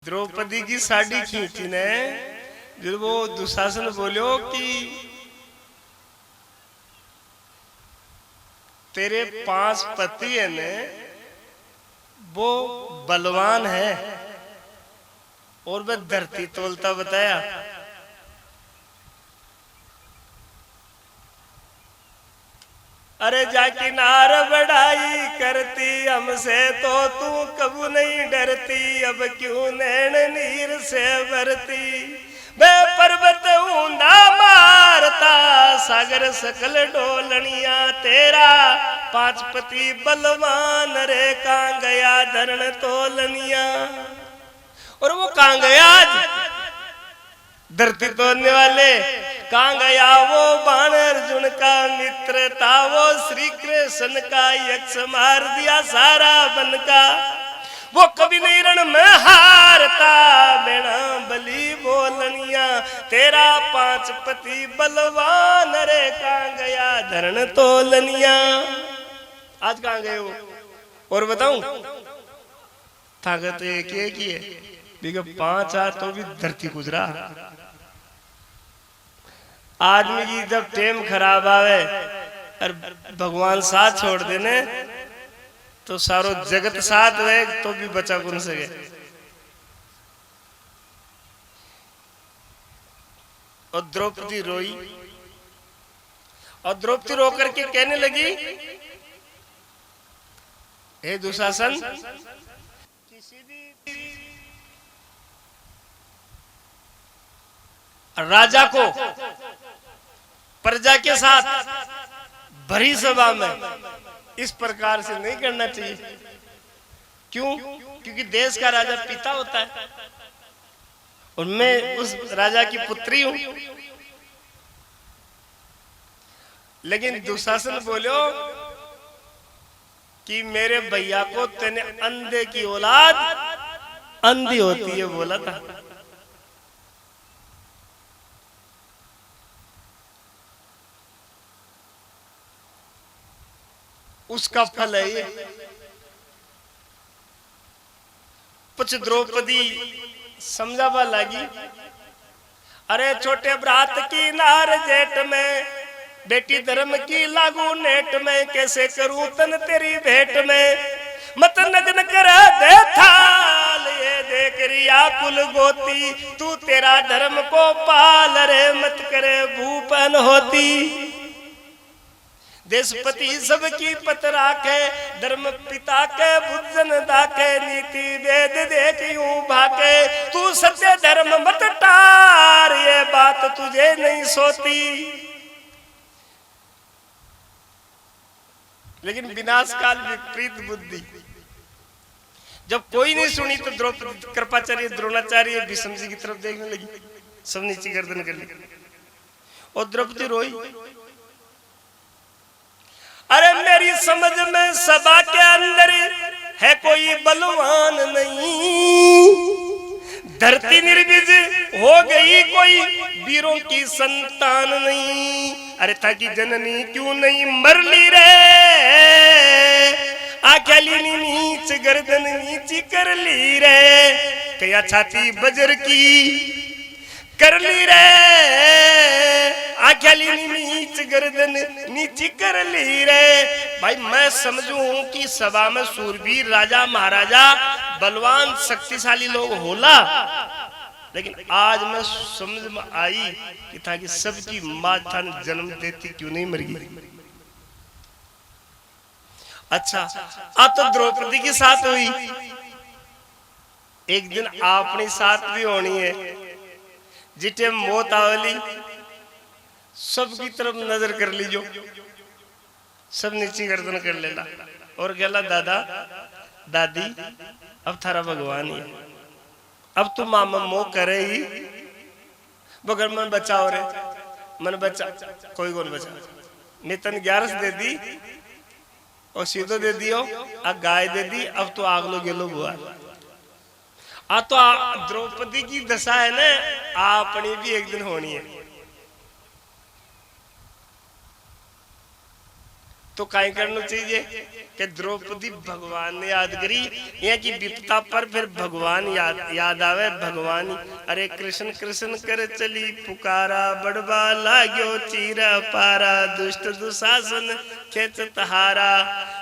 द्रौपदी की साड़ी खींची ने, जब वो दुशासन बोलो कि तेरे 5 पति है ने वो बलवान है और वह धरती तोलता बताया। अरे जाकी नार बढ़ाई करती हमसे तो तू कबू नहीं डरती, अब क्यों नैन नीर से भरती। वे पर्वत ऊंधा मारता सागर सकल डोलनिया, तेरा 5 पति बलवान रे कहाँ गया धरण तोलनिया। और वो कहाँ गया आज धरती तोड़ने वाले, कहाँ गया वो बाण अर्जुन का मित्र था, वो श्री कृष्ण का यक्ष मार दिया सारा बन का। वो कभी नहीं रण में हारता बिना बलि बोलनिया, तेरा 5 पति बलवान रे कहाँ गया धरण तोलनिया। आज कहाँ गए वो और बताऊं, ताकत एक ही है, लेकिन 5 आज तो भी धरती गुजरा। आदमी की जब टेम खराब आवे और भगवान साथ छोड़ देने तो सारो जगत साथ हुए तो भी बचा कौन सके। और द्रौपदी रोई, और द्रौपदी रो करके कहने लगी, हे दुशासन, किसी भी राजा को प्रजा के साथ भरी सभा में इस प्रकार से नहीं करना चाहिए। क्यों? क्योंकि देश का राजा पिता होता है और मैं उस राजा की पुत्री हूं। लेकिन दुशासन बोलो कि मेरे भैया को तेने अंधे की औलाद अंधी होती है बोला था। उसका फल है ये। कुछ द्रौपदी समझावा लगी, अरे छोटे भ्रात की नार जेठ में, बेटी धर्म की लागू नेट में, कैसे करूं तन तेरी भेंट में। मत नग्न कर दे थाल ये देख रिया कुल गोती, तू तेरा धर्म को पाल रे मत करे भूपन होती। देशपति सबकी पत राखे, धर्म पिता के बुद्धन दाखे, नीति वेद देख यूं भाके, तू सत्य धर्म मत टार ये बात तुझे नहीं सोती। लेकिन विनाश काल विपरीत बुद्धि, जब कोई नहीं सुनी तो द्रौपदी कृपाचार्य द्रोणाचार्य भीष्म जी की तरफ देखने लगी, सब नीचे गर्दन कर ली और द्रौपदी रोई। अरे मेरी समझ में सभा के अंदर है कोई बलवान नहीं, धरती निर्विज हो गई कोई वीरों की संतान नहीं। अरे था कि जननी क्यों नहीं मर ली रे, आख्याली नीच गर्दन नीची कर ली रे, कया छाती बजर की कर ली रे, आख्याली नीच गर्दन नीची कर ली रे। भाई मैं समझूं कि सभा में सूरवीर राजा महाराजा बलवान शक्तिशाली लोग होला, लेकिन आज मैं समझ में आई कि था कि सबकी माता ने जन्म देती क्यों नहीं मर गई। अच्छा अब तो द्रौपदी के साथ हुई, एक दिन अपने साथ भी होनी है। जिटे मौत आवली सबकी तरफ नजर कर लीजो, सब नीचे गर्दन कर लेला और कहला दादा दादी अब थारा भगवान ही है, अब तुम मामा मोह करे ही बगर मन बचाओ रे, मन बचा कोई कौन बचा। मैं तन 11 दे दी और सीधो दे दियो, अब गाय दे दी, अब तो आगलो गेलो बुआ। आ तो द्रौपदी की दशा है ना, अपनी भी एक दिन होनी है। तो काई करना चाहिए कि द्रौपदी भगवान ने याद करी, यहाँ की विपता पर फिर भगवान याद आवे। भगवान अरे कृष्ण कृष्ण कर चली पुकारा, बड़बा लाग्यो चीरा पारा, दुष्ट दुशासन खेचत हारा,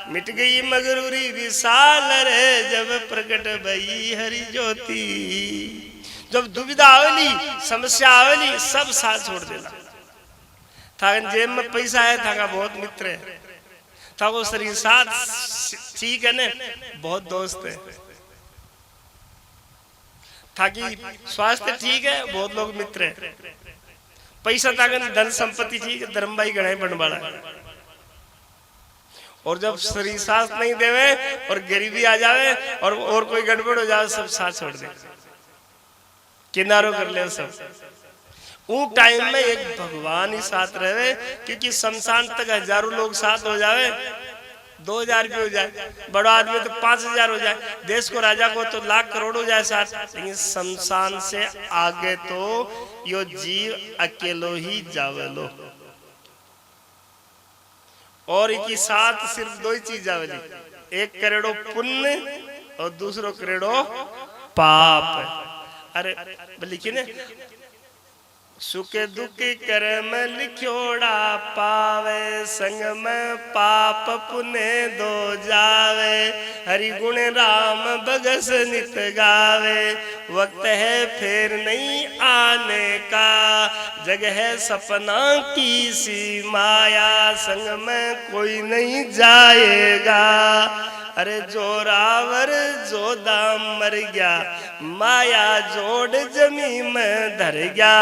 मिट गई मगरूरी विशाल रे, जब प्रकट भई हरि ज्योति। जब दुविधा आवेली, समस्या आवेली, सब साथ छोड़ देना। था जेब में पैसा है, था बहुत मित्र है, था वो शरीर साथ ठीक है ने, बहुत दोस्त है, था कि स्वास्थ्य ठीक है, बहुत लोग मित्र है, पैसा था धन संपत्ति ठीक है, धर्म भाई गणे बनवाड़ा। और जब शरीर साथ नहीं देवे और गरीबी आ जावे और कोई गड़बड़ हो जाए, सब साथ छोड़ दे, किनारों कर ले सब। उन टाइम में एक भगवान ही साथ रहे, क्योंकि शमशान तक हजारों लोग साथ हो जावे, 2000 भी हो जाए, बड़ा आदमी तो 5000 हो जाए, देश को राजा को तो लाख करोड़ हो जाए साथ, लेकिन शमशान से आगे तो यो जीव अकेलो ही जावेलो। और इनकी साथ सिर्फ दो ही चीज जावेली, एक करोड़ों पुण्य और दूसरो करोड़ों पाप। अरे लिखी ने, सुख दुख कर्म लिखोड़ा पावे, संग में पाप पुण्य दो जावे, हरि गुण राम भगस नित गावे, वक्त है फेर नहीं आने का, जग है सपना की सी माया, संग में कोई नहीं जाएगा। अरे जोरावर जो दाम मर गया, माया जोड़ जमी में धर गया,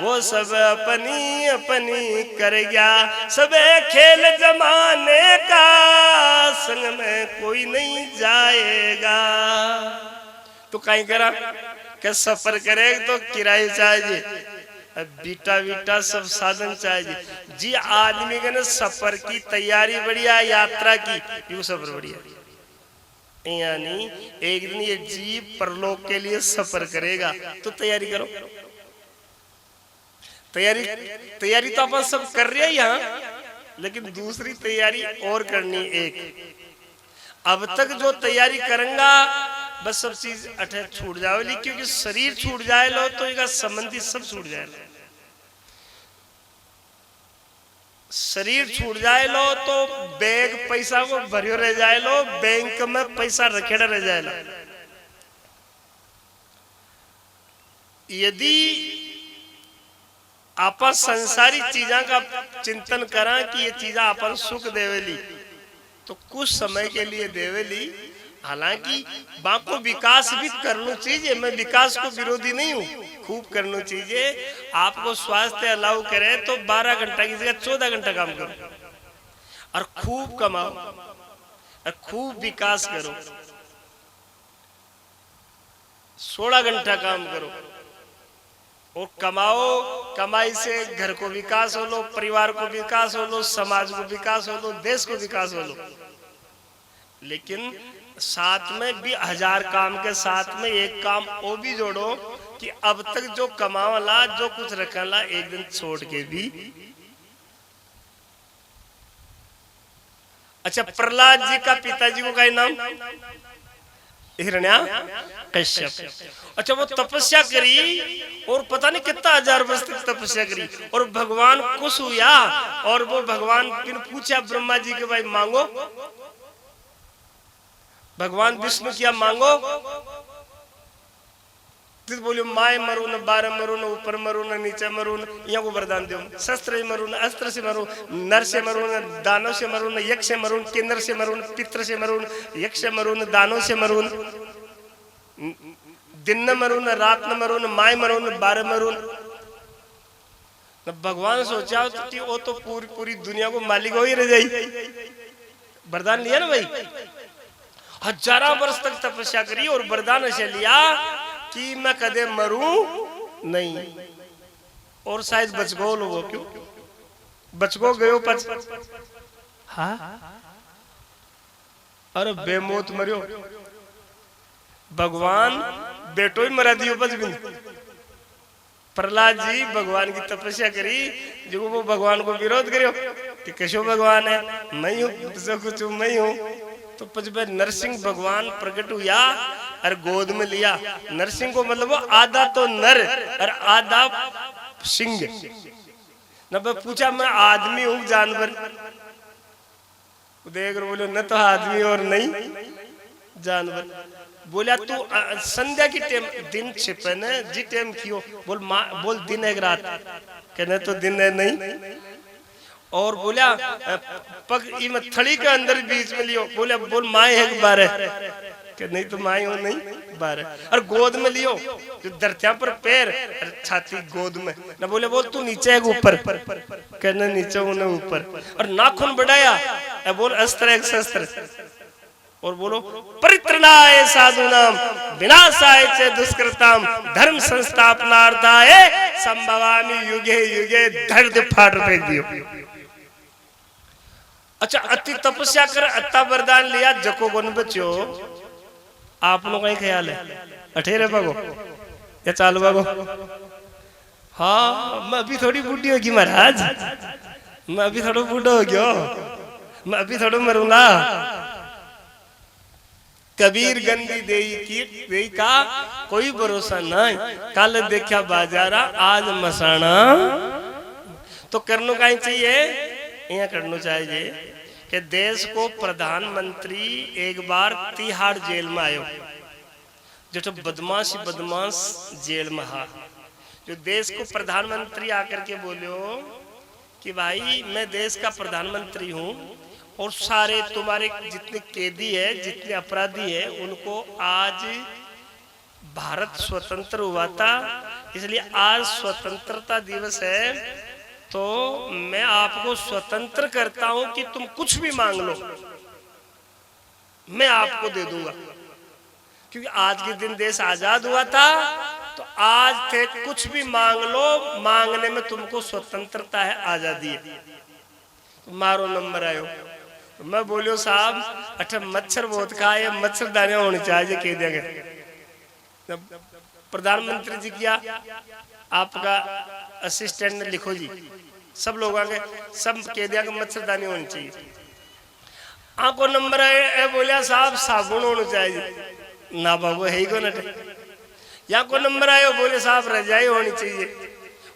वो सब अपनी अपनी कर गया, सबे खेल जमाने का, संग में कोई नहीं जाएगा। तो कहीं करा कि सफर करे तो किराए चाहिए, बीटा बीटा सब साधन चाहिए जी। आदमी के ना सफर की तैयारी बढ़िया, यात्रा की यू सफर बढ़िया, यानी एक दिन ये जीव परलोक के लिए सफर करेगा, तो तैयारी करो। तैयारी तो अपन सब कर रहे हैं यहाँ, लेकिन दूसरी तैयारी और करनी एक। अब तक जो तैयारी करेंगा बस सब चीज अठे छूट जाएगी, क्योंकि शरीर छूट जाए लो तो एक संबंधी सब छूट जाए लो, शरीर छूट जाए लो तो बैग पैसा को भरियो रह जाए लो, बैंक में पैसा रखेड़ा रह जाए लो। यदि आप संसारी चीजा का चिंतन करा कि ये चीजा अपन सुख देवेली, तो कुछ समय के लिए देवेली, हालांकि बाको विकास भी करना चाहिए, मैं विकास को विरोधी नहीं हूँ, खूब करना चाहिए। आपको स्वास्थ्य अलाउ करे तो 12 घंटा की जगह 14 घंटा काम करो, और खूब कमाओ और खूब विकास करो, 16 घंटा काम करो और कमाओ। कमाई से घर को विकास हो लो, परिवार को विकास हो लो, समाज को विकास हो लो, देश को विकास हो लो। लेकिन साथ में भी 1000 काम के साथ में एक काम वो भी जोड़ो कि अब तक जो कमावला, जो कुछ रखला, एक दिन छोड़ के भी। अच्छा, प्रहलाद जी का पिताजी को क्या नाम? हिरण्या कश्यप। अच्छा, वो तपस्या करी और पता नहीं कितना 1000 वर्ष तक तपस्या करी, और भगवान खुश हुआ, और वो भगवान ने पूछा ब्रह्मा जी के, भाई मांगो। भगवान विष्णु क्या मांगो? तो बोलियो माए मरू न, 12 मरू न, ऊपर मरू न, नीचे मरू न, यहाँ को वरदान दो, शस्त्र से मरू न, अस्त्र से मरू, नर से मरू न, दानव से मरू न, यक्ष से मरू न, किन्नर से मरू न, पितृ से मरू न, यक्ष से मरू न, दानव से मरू न, दिन न मरू न, रात न मरू न, माए मरू न, 12 मरू न। भगवान सोचा तो वो तो पूरी दुनिया को मालिक हो ही रह जाए। वरदान लिया ना भाई, 1000 वर्ष तक तपस्या करी और वरदान ऐसे लिया कि मैं कदे मरूं नहीं, और शायद बच गो लोगों, क्यों बच गो गयो पच। हाँ, अरे बेमौत मरियो, भगवान बेटो ही मरा दियो बच बिन। प्रहलाद जी भगवान की तपस्या करी, जो वो भगवान को विरोध करियो, कि केशव भगवान है, मैं हूँ जो कुछ हूँ मैं हूँ। तो जब नरसिंह भगवान प्रकट हुआ और गोद में लिया, नरसिंह को मतलब वो आधा तो नर और आधा सिंह। न पूछा मैं आदमी हूँ जानवर, देख रहे बोले न तो आदमी और नहीं जानवर। बोला तू संध्या की टाइम दिन छिपे न जी टाइम क्यों? बोल दिन है रात, कहने तो दिन है नहीं। और बोला पग इम थड़ी के अंदर बीच में लियो, बोले बोल माए है बारे, कि नहीं तो माए हो नहीं बारे। और गोद में लियो, जो धरतिया पर पैर और छाती गोद में ना। बोले बोल तू नीचे है ऊपर, कहने नीचे उन्हें ऊपर। और नाखून बढ़ाया, बोल अस्त्र एक शस्त्र। और बोलो परित्रणाय साधूनाम विनाशाय च दुष्कृताम धर्म संस्थापनार्थाय संभवामि युगे युगे। धड़ फाड़ फेंक दियो। अच्छा अति तपस्या कर अत्ता वरदान लिया, जको गुण बच्यो। आप लोगों का ही ख्याल है अठेरे भागो या चाल भागो? हाँ मैं अभी थोड़ी बूढ़ी होगी महाराज, मैं अभी थोड़ा बूढ़ा हो गया, मैं अभी थोड़ा मरूंगा। कबीर गंदी देई का कोई भरोसा नहीं। कल देखा बाजारा आज मसाना। तो करनो का ही चाहिए, यहाँ करना चाहिए कि देश को प्रधानमंत्री एक बार तिहाड़ जेल में आयो, जो तो बदमाश जेल में हा। जो देश को प्रधानमंत्री आकर के बोलो कि भाई मैं देश का प्रधानमंत्री हूँ और सारे तुम्हारे जितने कैदी है जितने अपराधी है उनको आज भारत स्वतंत्र हुआ था, इसलिए आज स्वतंत्रता दिवस है, तो मैं आपको स्वतंत्र करता हूं कि तुम कुछ भी मांग लो मैं आपको दे दूंगा। क्योंकि आज के दिन देश आजाद हुआ था, तो आज थे कुछ भी मांग लो, मांगने में तुमको स्वतंत्रता है, आजादी है। तो मारो नंबर आयो। तो मैं बोलियो साहब अच्छा मच्छर बहुत खाए, मच्छरदानियां होनी चाहिए कह देंगे। प्रधानमंत्री जी किया आपका असिस्टेंट ने लिखो जी, सब लोग आगे सब कह दिया कि मच्छरदानी होनी चाहिए। आपको नंबर आए बोलिया साहब साबुन होना चाहिए, ना बाबू है ही को नटे। यहाँ को नंबर आयो बोले साहब रजाई होनी चाहिए।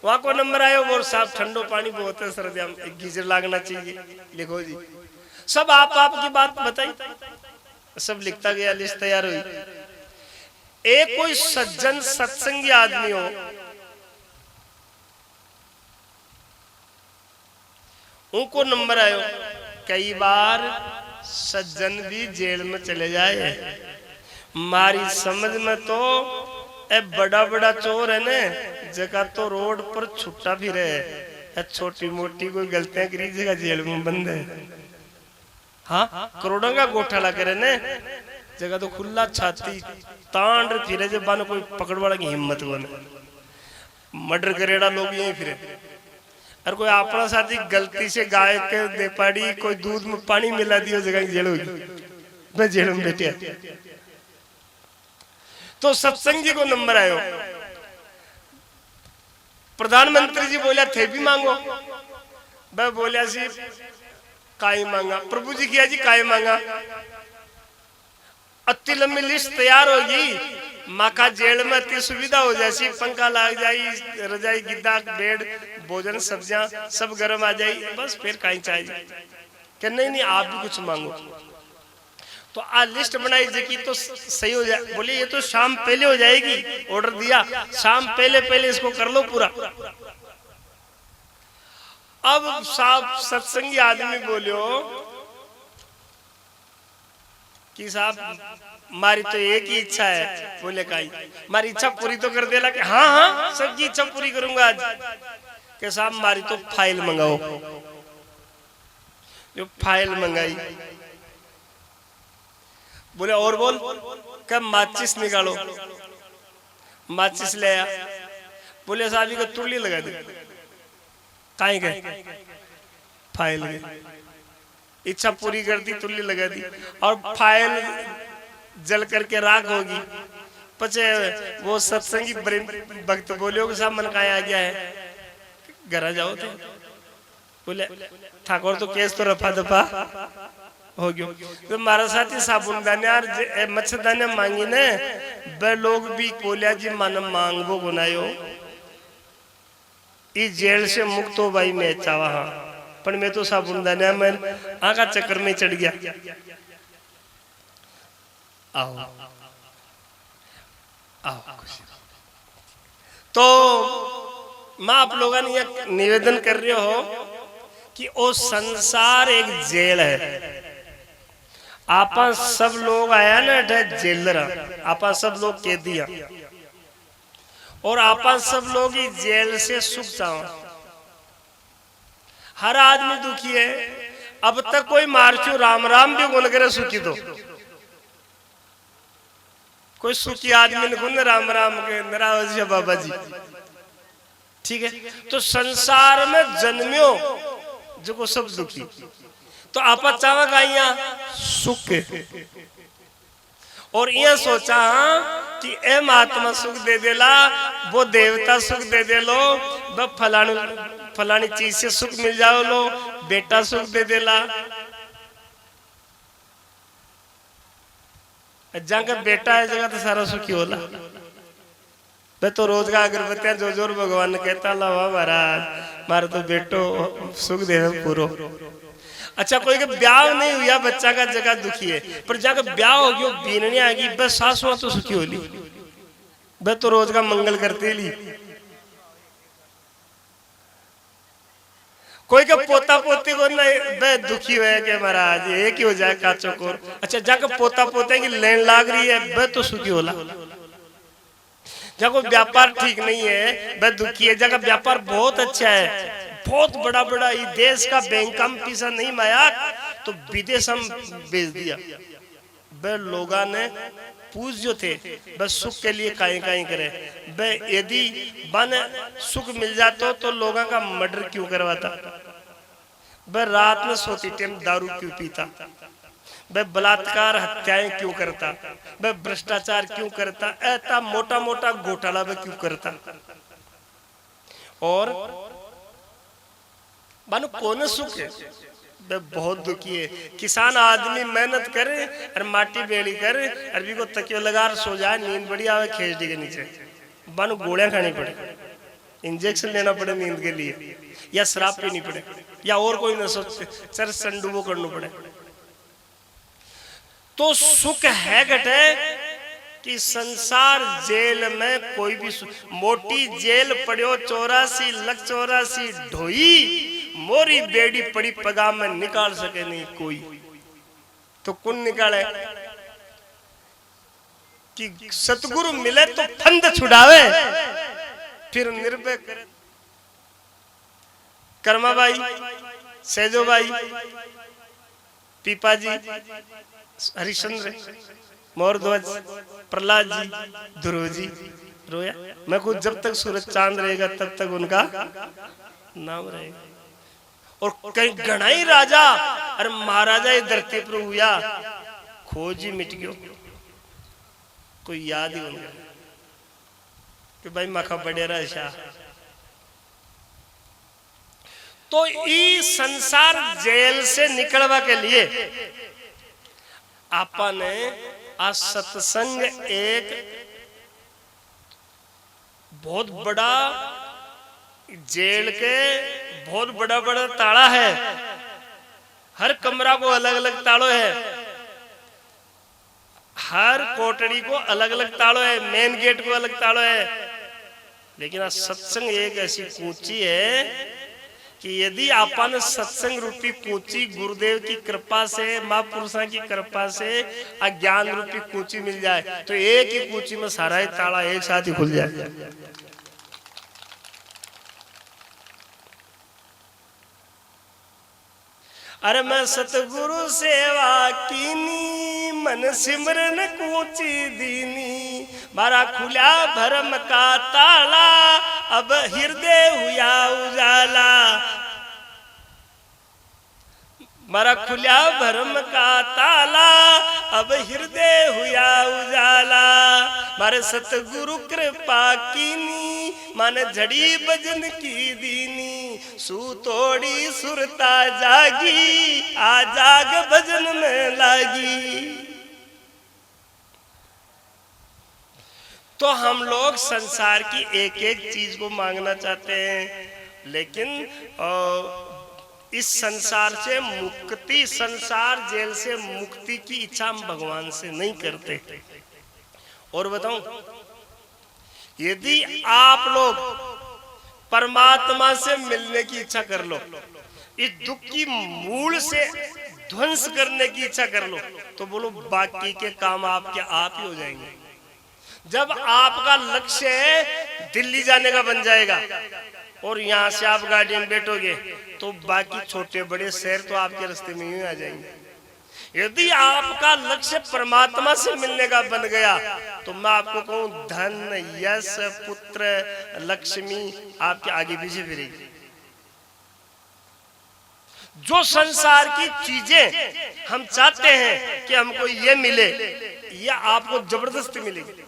वहां को नंबर आयो बोल साहब ठंडो पानी बहुत है सर्दिया में, गीजर लागना चाहिए, लिखो जी। सब आपकी बात बताई, सब लिखता गया, लिस्ट तैयार हुई। एक कोई सज्जन सत्संगी आदमी हो, उनको नंबर आयो। कई बार सज्जन भी जेल में चले जाए। मारी समझ में तो बड़ा बड़ा चोर है ने जगह तो रोड पर छुट्टा फिरे, छोटी मोटी कोई गलतियां करी जगह जेल में बंद है। हाँ करोड़ों का घोटाला करे ने जगह तो खुला छाती तांड फिरे, जब बानो कोई पकड़ वाला की हिम्मत को मर्डर करेड़ा लोग यही फिरे। और कोई अपना साथी गलती से गाय के दे पाड़ी, कोई दूध में पानी मिला दियो जगह जेल होगी, मैं जेल में बैठे। तो सत्संगी को नंबर आयो। प्रधानमंत्री जी बोलिया थे भी मांगो, मैं बोलिया सी काई मांगा। प्रभु जी किया जी काई मांगा। अति लंबी लिस्ट तैयार होगी, माँ का जेल में अति सुविधा हो जाए, पंखा लग जाए, रजाई गिद्दा बेड भोजन सब्जियां सब गर्म आ जाए, बस फिर कहीं चाहिए कि नहीं आप भी कुछ मांगो। तो आज लिस्ट बनाई जी तो सही हो जाए। बोले ये तो शाम पहले हो जाएगी, ऑर्डर दिया शाम पहले इसको कर लो पूरा। अब साहब सत्संगी आदमी बोलियो कि साहब मारी तो एक ही इच्छा है। बोले काई मारी इच्छा पूरी तो कर देला कि हाँ सबकी इच्छा पूरी करूंगा आज। कि साहब मारी तो फाइल मंगाओ। जो फाइल मंगाई, बोले और बोल, कब माचिस निकालो, माचिस ले आया। बोले साहब को तुरली लगा दे, काई गए फाइल गए, इच्छा पूरी कर दी, तुरली लगा दी और फाइल जल करके राख होगी। पचे वो सत्संगी भक्त बोले साहब मन का आ गया है, घर आ जाओ थे। बोले ठाकुर तो केस तो रफा दफा हो गयो। तो मारा साथी साबुन दाने और मच्छरदाने मांगी ने बे लोग भी बोलिया जी मन मांगबो गुनायो इस जेल से मुक्त हो भाई मैं चावा हाँ पर मैं तो साबुन दाने में आका चक्कर में चढ़ गया। आओ आओ तो मैं आप लोगों ने यह निवेदन कर रहे हो कि वो संसार एक जेल है। आपा सब लोग आया ना जेलर आपा सब लोग कैदिया और आपा सब लोग ही जेल से सुख जाओ। हर आदमी दुखी है। अब तक कोई मारचू राम राम भी गुन करे सुखी तो कोई सुखी आदमी ने गुन राम राम के नाराज बाबा जी ठीक है। तो संसार में जन्मियो जो को सब दुखी तो आपा चावा गाइया सुख और यह सोचा कि ए महात्मा सुख दे देला वो देवता सुख दे दे लो वो फलानी चीज से सुख मिल जाओ लो बेटा सुख दे देला जगह बेटा है जगह तो सारा सुखी होला। मैं तो रोज का अगरबत्तियां जो जोर भगवान ने कहता ला महाराज मारे तो बेटो सुख दे पूरो। अच्छा कोई के ब्याह नहीं हुआ बच्चा का जगह दुखी है पर जाकर ब्याह हो गया बीनने आ गई बस सासुआ तो सुखी होली वह तो रोज का मंगल करते ली। कोई का पोता पोती को नहीं वह दुखी हुआ के महाराज एक ही हो जाए काचो को। अच्छा जाकर पोता पोते की लेन लाग रही है वह तो सुखी होला। जगह व्यापार ठीक नहीं है वह दुखी है। जगह व्यापार बहुत अच्छा है बहुत बड़ा बड़ा ये देश का बैंक में पैसा नहीं माया तो विदेश हम भेज दिया। वह लोगा ने पूछ जो थे बस सुख के लिए काई काई करे वह यदि बन सुख मिल जाता तो लोगों का मर्डर क्यों करवाता। वह रात में सोती टाइम दारू क्यों पीता। वह बलात्कार हत्याएं क्यों करता। वह भ्रष्टाचार क्यों करता। ऐसा मोटा मोटा घोटाला वह क्यों करता। और मानो कौन सुख है वह बहुत दुखी है। किसान आदमी मेहनत करे और माटी बेड़ी करे अरबी को तकियो लगा सो जाए नींद बड़ी आवे खेजड़ी के नीचे मानो गोलियां खानी पड़े इंजेक्शन लेना पड़े नींद के लिए या शराब पीनी पड़े या और कोई न सोचते सर संडूबो करना पड़े। तो सुख है घटे कि संसार जेल में कोई भी मोटी जेल पड़ियो 84 लाख 84 ढोई मोरी बेड़ी पड़ी पगा में निकाल सके नहीं कोई। तो कौन निकाले कि सतगुरु मिले तो फंद छुड़ावे फिर निर्भय करे। कर्माबाई सेजोबाई पीपाजी हरिश्चंद्र मोरध्वज प्रहलाद जी ध्रुव जी रोया। मैं खुद जब तक सूरज चांद रहेगा तब तक उनका नाम रहेगा। और कई गणाई राजा और महाराजा ये धरती पर हुआ खोज ही मिट गयो कोई याद ही नहीं कि भाई मखा बडेरा शाह। तो ई संसार जेल से निकलवा के लिए आपा ने आज सत्संग एक बहुत बड़ा जेल के बहुत बड़ा बड़ा ताला है। हर कमरा को अलग अलग तालो है। हर कोठड़ी को अलग अलग तालो है। मेन गेट को अलग तालो है। लेकिन आज सत्संग एक ऐसी कूची है कि यदि आपन सत्संग रूपी कूची गुरुदेव की कृपा से महापुरुषों की कृपा से अज्ञान रूपी कूची मिल जाए तो एक ही कूची में सारा ही ताला एक साथ ही खुल जाए। अरे मैं सतगुरु सेवा कीनी मन सिमरन कूची दीनी मारा खुला भरम का ताला अब हृदय हुआ उजाला। मारा खुला भरम का ताला अब हृदय हुआ उजाला। मारे सतगुरु कृपा कीनी माने झड़ी भजन की दीनी, सू तोड़ी सुरता जागी, आ जाग भजन में लागी। तो हम लोग संसार की एक एक चीज को मांगना चाहते हैं, लेकिन इस संसार से मुक्ति, संसार जेल से मुक्ति की इच्छा हम भगवान से नहीं करते। और बताऊं, यदि आप लोग परमात्मा से मिलने की इच्छा कर लो, इस दुख की मूल से ध्वंस करने की इच्छा कर लो, तो बोलो बाकी के काम आपके आप ही हो जाएंगे। जब आपका लक्ष्य दिल्ली जाने का बन जाएगा और यहाँ से आप गाड़ी में बैठोगे, तो बाकी छोटे बड़े शहर तो आपके रास्ते में ही आ जाएंगे। यदि आपका लक्ष्य परमात्मा से मिलने का बन गया, तो मैं आपको कहूं, धन, यश, पुत्र, लक्ष्मी आपके आगे पीछे फिरेगी। जो संसार की चीजें हम चाहते हैं कि हमको ये मिले, ये आपको जबरदस्ती मिलेगी,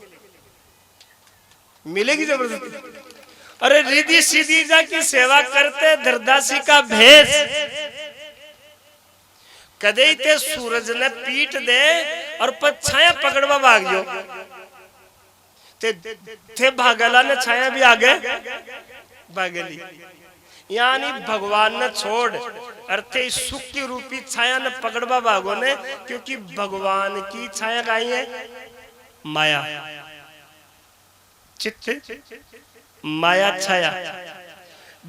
मिलेगी जबरदस्ती। अरे रिद्धि सीधी जा की सेवा करते धरदासी का भेष, कदे ते सूरज ने पीट दे और छाया पकड़वा भाग जो थे भागला ने छाया भी आगे भागली। यानी भगवान ने छोड़ अर्थे सुख की रूपी छाया ने पकड़वा भागो ने, क्योंकि भगवान की छाया काई है, माया, चित्त, माया छाया।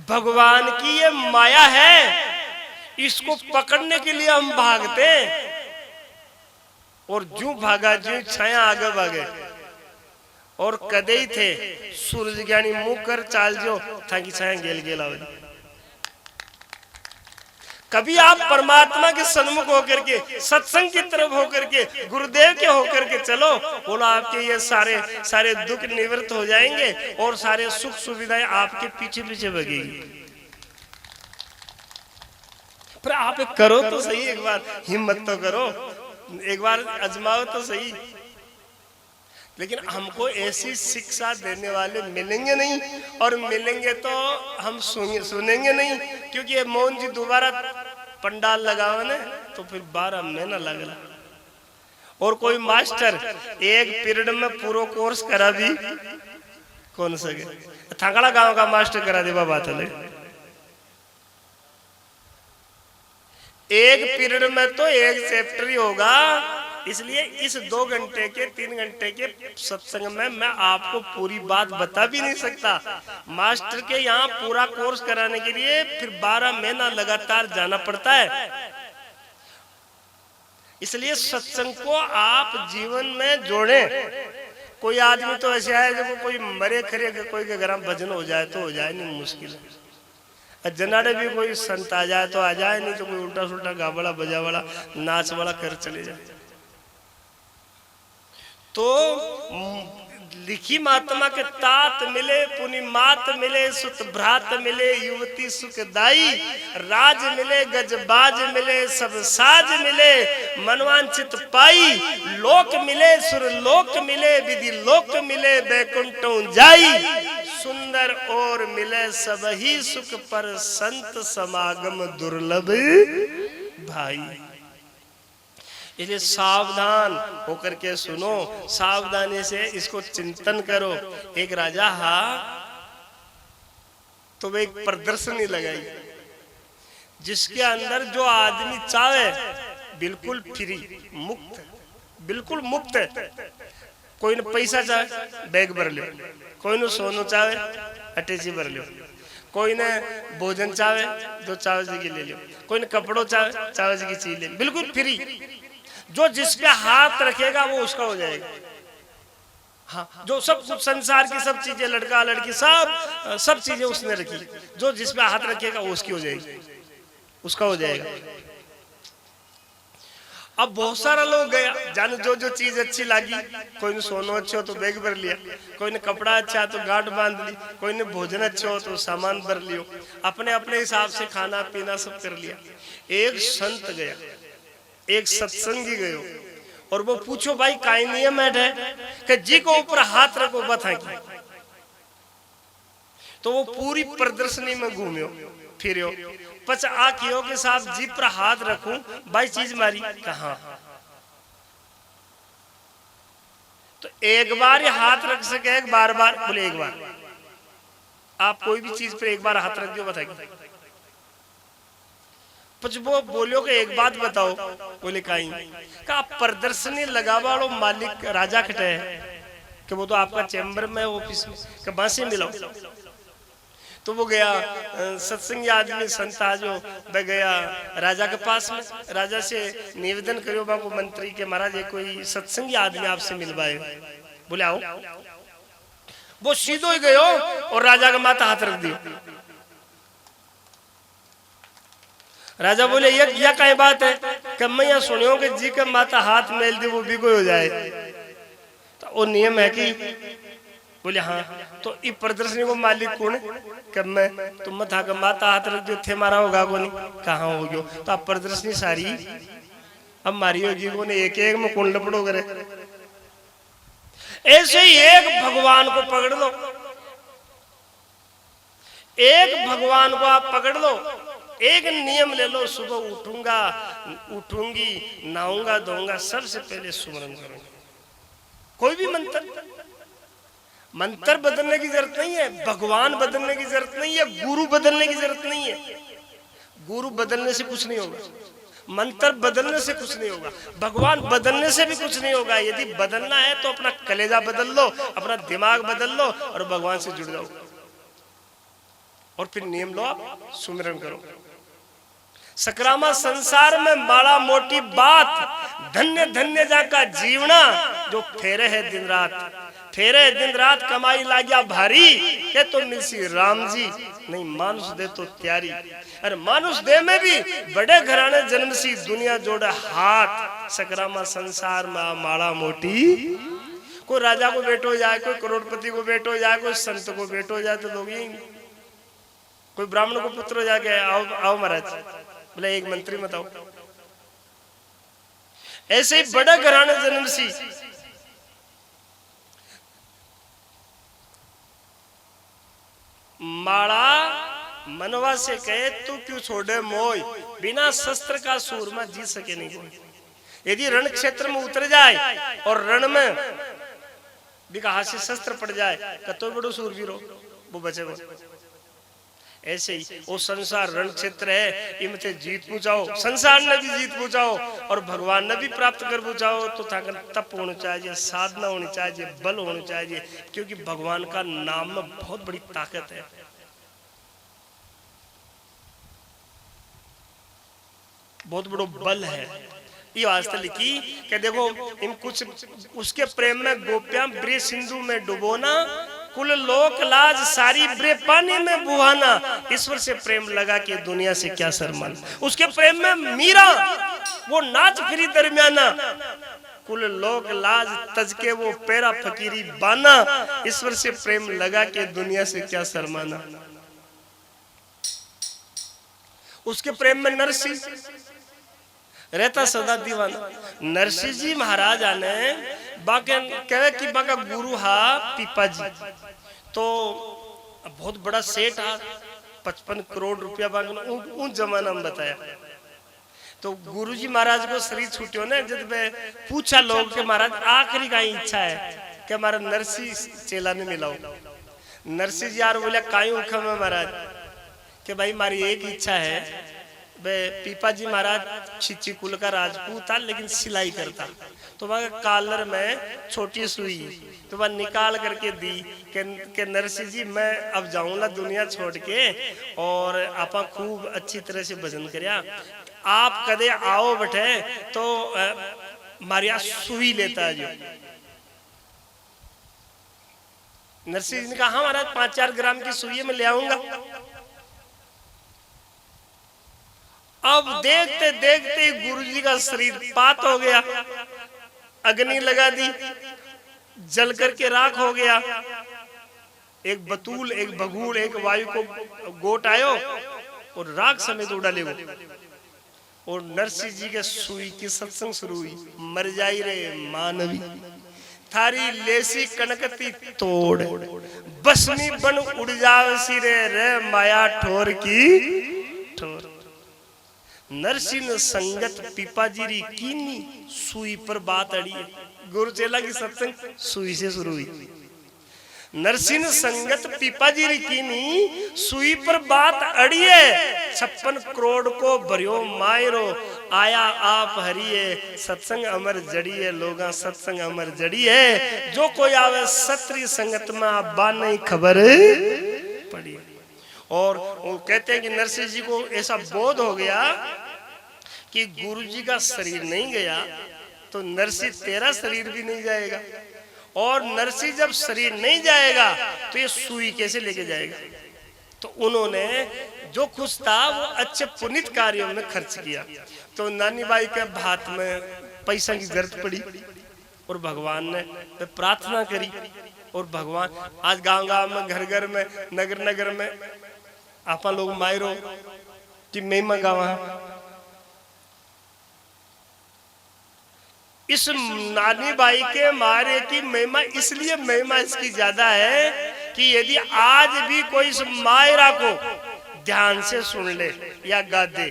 भगवान की ये माया है, इसको पकड़ने के लिए हम भागते, और जो भागा जो छाया आगे भागे। और कदे ही थे सूरज ज्ञानी मुंह कर चाल जो थाकी छाया गेल गेला। कभी आप परमात्मा के सन्मुख होकर के, सत्संग की तरफ होकर के, गुरुदेव के होकर के चलो, बोला आपके ये सारे सारे दुख निवृत्त हो जाएंगे और सारे सुख सुविधाएं आपके पीछे पीछे भगेगी। पर आप करो तो सही, एक बार हिम्मत तो करो, एक बार आजमाओ तो सही। लेकिन हमको ऐसी शिक्षा देने वाले मिलेंगे नहीं, और मिलेंगे तो हम सुनेंगे नहीं, क्योंकि ये मोहन जी दोबारा पंडाल लगाओ ने तो फिर 12 महीना लगला। और कोई मास्टर एक पीरियड में पूरा कोर्स करा भी कौन सके, थाकड़ा गांव का मास्टर करा दे बात है। एक पीरियड में तो एक चैप्टर ही होगा, इसलिए इस 2 घंटे के 3 घंटे के सत्संग में मैं आपको पूरी बात बता भी नहीं सकता। मास्टर के यहाँ पूरा कोर्स कराने के लिए फिर 12 महीना लगातार जाना पड़ता है। इसलिए सत्संग को आप जीवन में जोड़ें। कोई आदमी तो ऐसे आए जो कोई मरे खरे, कोई के घर भजन हो जाए तो हो जाए, नहीं मुश्किल है। जनाड़े भी कोई संत आ जाए तो आ जाए, नहीं तो कोई उल्टा सुल्टा गावड़ा बजावड़ा नाच वाला कर चले जाए। तो लिखी महात्मा के तात मिले, पुनि मात मिले, सुत भ्रात मिले, युवती सुखदाई, राज मिले, गजबाज मिले, सब साज मिले, मनवांचित पाई, लोक मिले, सुर लोक मिले, विधि लोक मिले, बैकुंठों जाई, सुंदर और मिले सब ही सुख, पर संत समागम दुर्लभ भाई। इसलिए सावधान होकर के सुनो, सावधानी से इसको चिंतन करो। एक राजा हा तो वे एक प्रदर्शनी लगाई, जिसके अंदर जो आदमी चाहे बिल्कुल फ्री, मुक्त, बिल्कुल मुक्त है। कोई ने पैसा चाहे बैग भर लो, कोई ने सोनो चाहे अटैची भर लो, कोई ने भोजन चाहे जो चाहे जी की ले लो, कोई ने कपड़ों चाहे जी की चीज ले, बिल्कुल फ्री। जो जिस पे हाथ रखेगा वो उसका हो जाएगा। हाँ, जो सब कुछ संसार की सब चीजें, लड़का लड़की सब चीजें उसने रखी, जो जिस पे हाथ रखेगा वो उसकी हो जाएगी, उसका हो जाएगा। अब बहुत सारा लोग गया, जाने जो चीज अच्छी लगी, कोई ने सोनो अच्छा हो तो बैग भर लिया, कोई ने कपड़ा अच्छा तो गांठ बांध ली, कोई ने भोजन अच्छा हो तो सामान भर लियो, अपने अपने हिसाब से खाना पीना सब कर लिया। एक संत गया, एक सत्संगी गयो, और वो पूछो भाई काई नियम है कि जी को ऊपर हाथ रखो बता की। तो वो पूरी प्रदर्शनी में घूम्यो फिर पच आ कियो कि साहब जीप पर हाथ रखूं भाई चीज मारी कहा। तो एक बार ही हाथ रख सके बार बार बोले एक बार आप कोई भी चीज पर एक बार हाथ रख दो बताइए। पच वो बोलियो कि एक बात बताओ बोले कहीं का प्रदर्शनी लगावा वालो मालिक राजा खटे है कि वो तो आपका चैम्बर में ऑफिस में कि बांसे मिलाओ। तो वो गया सत्संगी आदमी संत आजो वह गया राजा के पास में राजा से निवेदन करियो बाबू मंत्री के महाराज ये कोई सत्संगी आदमी आपसे मिलवाए बोले आओ। वो सीधो ही गयो और राजा का माथा हाथ रख दियो। राजा बोले यह कई बात है कि मैं यह सुनियो कि जी का माथा हाथ मेल दे वो बिगो हो जाए तो वो नियम है कि बोले हाँ। तो इस प्रदर्शनी को मालिक कौन कब मैं तुम मत का माता हाथ रख दो थे मारा होगा को नहीं कहाँ हो गयो। तो आप प्रदर्शनी सारी अब मारी होगी को नहीं एक एक में कौन लपड़ो करे। ऐसे ही एक भगवान को पकड़ लो एक भगवान को आप पकड़ लो एक नियम ले लो सुबह उठूंगा उठूंगी नहाऊंगा धोऊंगा सबसे पहले सुमरन करूंगा। कोई भी मंत्र बदलने की जरूरत नहीं है भगवान बदलने की जरूरत नहीं है गुरु बदलने की जरूरत नहीं है। गुरु बदलने से कुछ नहीं होगा मंत्र बदलने से कुछ नहीं होगा भगवान बदलने से भी कुछ नहीं होगा। यदि बदलना है तो अपना कलेजा बदल लो अपना दिमाग बदल लो और भगवान से जुड़ जाओ और फिर नियम लो आप सुमिरन करो। सकरामा संसार में माड़ा मोटी बात धन्य धन्य जाका जीवना जो फेरे है दिन रात कमाई लाग्या भारी के तो मिलसी राम जी नहीं मानुष दे तो त्यारी। अरे मानुष दे में भी बड़े घराने जन्म सी दुनिया जोड़े हाथ सकरामा संसार में माड़ा मोटी कोई राजा को बेटो जाए कोई करोड़पति को बेटो जाए कोई संत को बेटो जाए तो लोग कोई ब्राह्मण को पुत्र जाके आओ आओ महाराज बोले एक मंत्री बताओ। ऐसे ही बड़ा घराने जन्म सी माड़ा मनवा से कहे तू क्यों छोड़े मोय बिना शस्त्र का सूरमा जीत सके नहीं कोई। यदि रण क्षेत्र में उतर जाए और रण में बिका हाथ से शस्त्र पड़ जाए तो बड़ो सूरवीर हो वो बचेगा। ऐसे ही वो संसार रण क्षेत्र है इनसे जीत पूछाओ संसार ने भी जीत पूछाओ और भगवान ने भी प्राप्त कर पूछाओ तो तप होना चाहिए साधना होनी चाहिए बल होना चाहिए क्योंकि भगवान का नाम में बहुत बड़ी ताकत है। बहुत बड़ा बल है। ये वास्ते लिखी कि देखो इन कुछ उसके प्रेम में गोपियां ब्रे सिंधु में डुबोना कुल लोक लाज सारी ब्रे पानी में बुहाना ईश्वर से प्रेम लगा के दुनिया से क्या शर्माना। उसके प्रेम में मीरा वो नाच फिरी दरमियाना कुल लोक लाज तज के वो पैरा फकीरी बाना ईश्वर से प्रेम लगा के दुनिया से क्या शर्माना। उसके प्रेम में नरसिंह रहता सदा दीवाना। नरसिंह जी महाराजा ने बाके कहे कि बाका गुरु हा पीपा जी तो बहुत बड़ा सेठ हा 55 करोड़ रुपया बागन उन जमाना में बताया। तो गुरु जी महाराज को शरीर छूटियो ने जब मैं पूछा लोग के महाराज आखिरी का इच्छा है कि हमारा नरसिंह चेला ने मिलाओ। नरसिंह जी यार बोले काई उखम है महाराज कि भाई हमारी एक इच्छा है पीपा जी महाराज छिची कुल का राजपूत था लेकिन सिलाई करता तो वहां कॉलर में छोटी सुई तो वह निकाल करके दी कि नरसिंह जी मैं अब जाऊंगा दुनिया छोड़ के और आपा खूब अच्छी तरह से भजन करिया आप कदे आओ बैठे तो मारिया सुई लेता है जो। नरसिंह जी ने कहा हाँ महाराज 5-4 ग्राम की सुई में ले आऊंगा। अब देखते देखते गुरुजी का शरीर पात हो गया अग्नि लगा दी जल करके राख हो गया। एक बतूल एक बगुड़ एक वायु को गोट आयो और राख समेत उड़ा ले और नरसिंह जी के सुई की सत्संग शुरू हुई। मर जाई रे मानवी थारी लेसी कनकती तोड़ बसमी बन उड़ जावे सिरे रे माया ठोर की ठोर। नरसिंह संगत पिपाजीरी कीनी सुई पर बात अड़ी है। गुरु चेला की सत्संग सुई से शुरू हुई। नरसिंह संगत पिपाजीरी कीनी सुई पर बात अड़िए। 56 करोड़ को भरियो मायरो आया आप हरिए। सत्संग अमर जड़िए लोगा सत्संग अमर जड़िए। जो कोई आवे सत्री संगत में आप बान नहीं खबर पड़ी। और वो कहते हैं कि नरसिंह जी को ऐसा बोध हो गया कि गुरु जी का शरीर नहीं गया तो नरसिंह तेरा शरीर भी नहीं जाएगा। और नरसिंह जब शरीर नहीं जाएगा तो ये सुई कैसे लेके जाएगा। तो उन्होंने जो कुछ था वो अच्छे पुनीत कार्यों में खर्च किया। तो नानी बाई के हाथ में पैसा की जरूरत पड़ी और भगवान ने प्रार्थना करी। और भगवान आज गांव गांव में घर घर में नगर नगर में आप लोग मायरो कि महिमा गावा। इस नानी बाई के मारे की महिमा इसलिए महिमा इसकी ज्यादा है कि यदि आज भी कोई इस मायरा को ध्यान से सुन ले या गा दे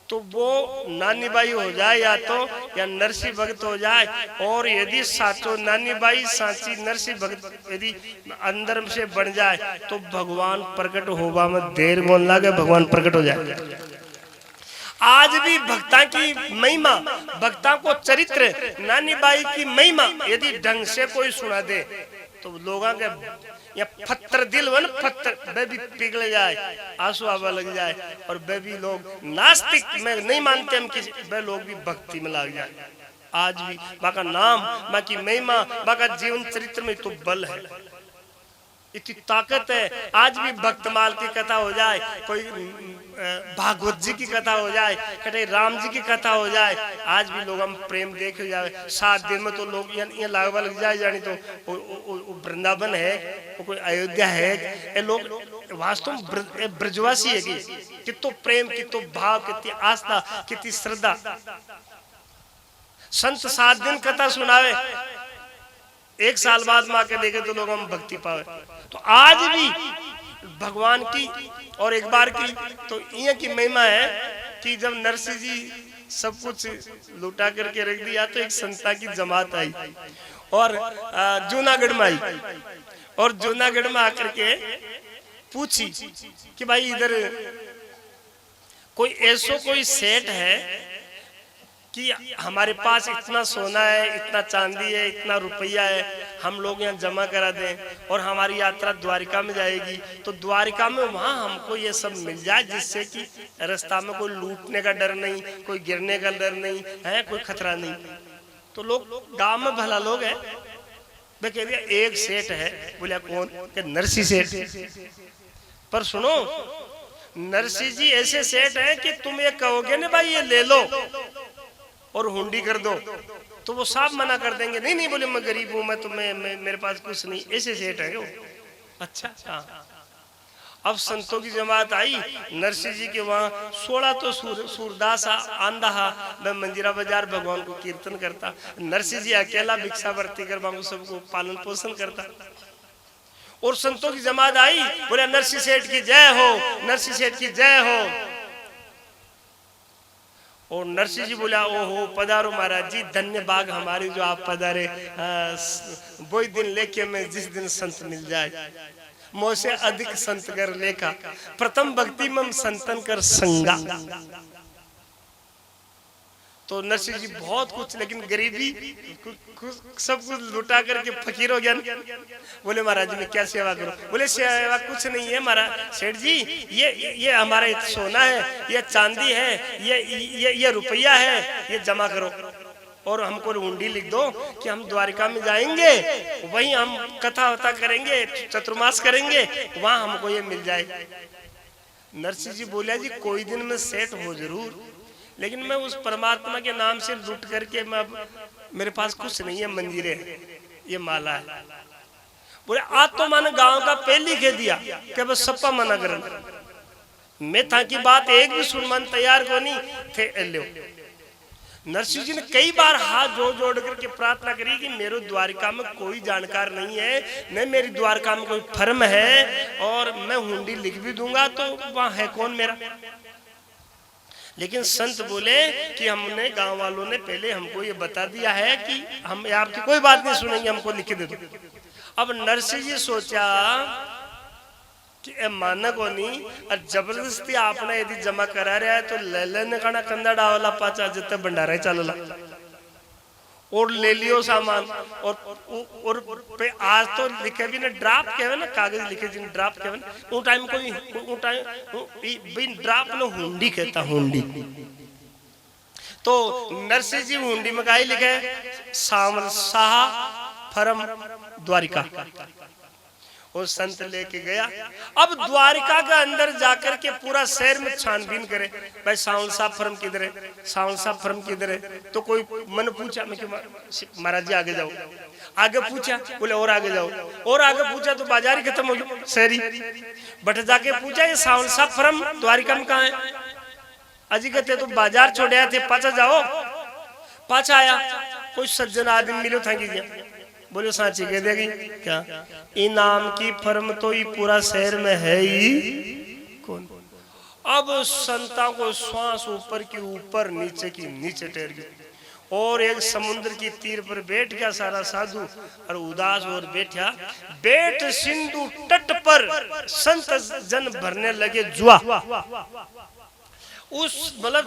तो वो नानी बाई हो जाए या नरसिंह भगत हो जाए। और यदि साचो नानी बाई साची नरसिंह भगत यदि अंदर से बन जाए तो भगवान प्रकट होगा में देर बोल लागे भगवान प्रकट हो जाए। आज भी भक्ता की महिमा भक्ता को चरित्र नानी बाई की महिमा यदि ढंग से कोई सुना दे तो लोगों के या पत्थर दिल वन पत्थर वे भी पिघल जाए आंसू आवा लग जाए। और वे भी लोग नास्तिक में नहीं मानते हम किसी वे लोग भी भक्ति में लग जाए। आज भी माँ का नाम माँ की महिमा माँ का जीवन चरित्र में तो बल है इतनी ताकत है। आज भी भक्तमाल की कथा हो जाए कोई भागवत जी की कथा हो जाए कटे राम जी की कथा हो जाए आज भी लोग हम प्रेम देख जाए 7 दिन में तो लोग ये लागवा लग जाए जानी तो वृंदावन है वो कोई अयोध्या है ये लोग वास्तव में ब्रजवासी है कि कितो प्रेम कितो भाव कितनी आस्था कितनी श्रद्धा। संत 7 दिन कथा सुनावे 1 साल बाद माँ के देखे तो लोग हम भक्ति पावे। तो आज भी भगवान की और एक बार की तो ये की महिमा है कि जब नरसिंह जी सब कुछ लुटा करके रख दिया तो एक संता की जमात आई और जूनागढ़ में आई और जूनागढ़ में आकर के पूछी कि भाई इधर कोई ऐसो कोई सेठ है कि हमारे पास इतना सोना है इतना चांदी है इतना रुपया है हम लोग यहाँ जमा करा दें और हमारी यात्रा द्वारिका में जाएगी तो द्वारिका में वहाँ हमको ये सब मिल जाए जिससे कि रास्ता में कोई लूटने का डर नहीं कोई गिरने का डर नहीं है कोई खतरा नहीं। तो लोग गांव में भला लोग है वे कह दिया एक सेठ है। बोलिया कौन कि नरसिंह सेठ। पर सुनो नरसिंह जी ऐसे सेठ हैं कि तुम ये कहोगे ना भाई ये ले लो और हुंडी कर दो तो वो साफ मना कर देंगे नहीं नहीं बोले मैं गरीब हूं मैं तुम्हें मेरे पास कुछ नहीं ऐसे सेठ है वो। अच्छा हाँ। अब संतों की जमात आई नरसिंह जी के वहां 16 तो सूरदास आंदा मैं मंजीरा बाजार भगवान को कीर्तन करता। नरसिंह जी अकेला भिक्षा वर्ती कर बाबू सबको पालन पोषण करता। और संतों की जमात आई बोले नरसिंह सेठ की जय हो नरसिंह सेठ की जय हो। और नरसिंह जी बोला ओहो पधारो महाराज जी धन्य बाग हमारी जो आप पधारे वही दिन लेके मैं जिस दिन संत मिल जाए मोसे अधिक संत कर लेखा प्रथम भक्ति मम संतन कर संगा। तो नरसिंह जी बहुत कुछ लेकिन गरीबी सब कुछ लुटा करके फकीर हो गया। बोले महाराज जी मैं क्या सेवा करूं। बोले सेवा कुछ नहीं है महाराज सेठ जी ये हमारा सोना है ये चांदी है ये रुपया है ये जमा करो और हमको हुंडी लिख दो कि हम द्वारिका में जाएंगे वहीं हम कथा वथा करेंगे चतुर्मास करेंगे वहां हमको ये मिल जाए। नरसिंह जी बोलिया जी कोई दिन में सेठ हो जरूर लेकिन मैं उस परमात्मा के नाम से लुट करके मैं मेरे पास कुछ नहीं है मंजीरे ये माला है। बोले आज तो मैंने गांव का पहली कह दिया कि बस सप्पा मना कर मैं था की बात एक भी सुन मन तैयार को नहीं थे लो। नरसिंह जी ने कई बार हाथ जोड़ जोड़ करके प्रार्थना करी कि मेरे द्वारिका में कोई जानकार नहीं है, न मेरी द्वारिका में कोई फर्म है, और मैं हुंडी लिख भी दूंगा तो वहां है कौन मेरा। लेकिन संत बोले कि हमने गांव वालों ने पहले हमको ये बता दिया है कि हम आपकी कोई बात नहीं सुनेंगे, हमको लिख दे दो। अब नरसिंह जी सोचा कि माना को नहीं, और जबरदस्ती आपने यदि जमा करा रहा है तो ले लेने का कंधा डावला पाचा जितने भंडारा चलला और ले लियो सामान। और पे आज तो लिखे भी ना ड्राफ्ट कहवे ना, कागज लिखे जिन ड्राफ्ट कहवे ना, वो टाइम कोई वो टाइम बिन ड्राफ्ट में हुंडी कहता, हुंडी। तो नरसिंह जी हुंडी में गाई लिखे सामल शाह फरम द्वारिका, और संत लेके गया। अब द्वारिका के अंदर जाकर के पूरा शहर में छानबीन करे, भाई सावन साहब फर्म किधर है, सावन साहब फर्म किधर है। तो कोई मन पूछा, मैं महाराज जी आगे जाओ, आगे पूछा, बोले और आगे जाओ, और आगे पूछा तो बाजार ही खत्म हो गया शहरी। बट जाके पूछा ये सावन साहब फर्म द्वारिका में कहाँ है, अजी कहते तो बाजार छोड़े आए थे, पाछा जाओ। पाछा आया, कोई सज्जन आदमी मिलो था कि बोलो सांची कह देगी क्या, इनाम की फर्म तो ये पूरा शहर में है ही कौन। अब संता को श्वास ऊपर की ऊपर, नीचे की नीचे ठहर गई, और एक समुद्र की तीर पर बैठ गया सारा साधु, और उदास और बैठा। बैठ सिंधु तट पर संत जन भरने लगे जुआ। उस मतलब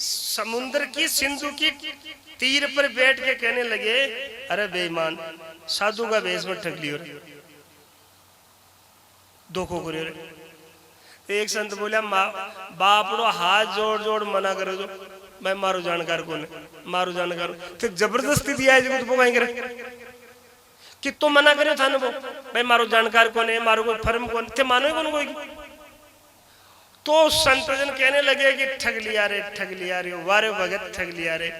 समुद्र की सिंधु की तीर पर बैठ के कहने लगे, अरे बेईमान साधु का वेश में ठग लियो रे, धोखो करियो रे। एक संत बोला बापड़ो हाथ जोड़ जोड़ मना करो, जो भाई मारो जानकार कौन है, मारो जानकार। फिर जबरदस्ती दिया है तो कहीं करे कि तो मना करो था ना वो, भाई मारो जानकार कौन है, मारो कोई फर्म कौन थे, मानो कौन कोई। तो संत जन कहने लगे कि ठग लिया रे, ठग लिया रे, वारे भगत ठग लिया रे।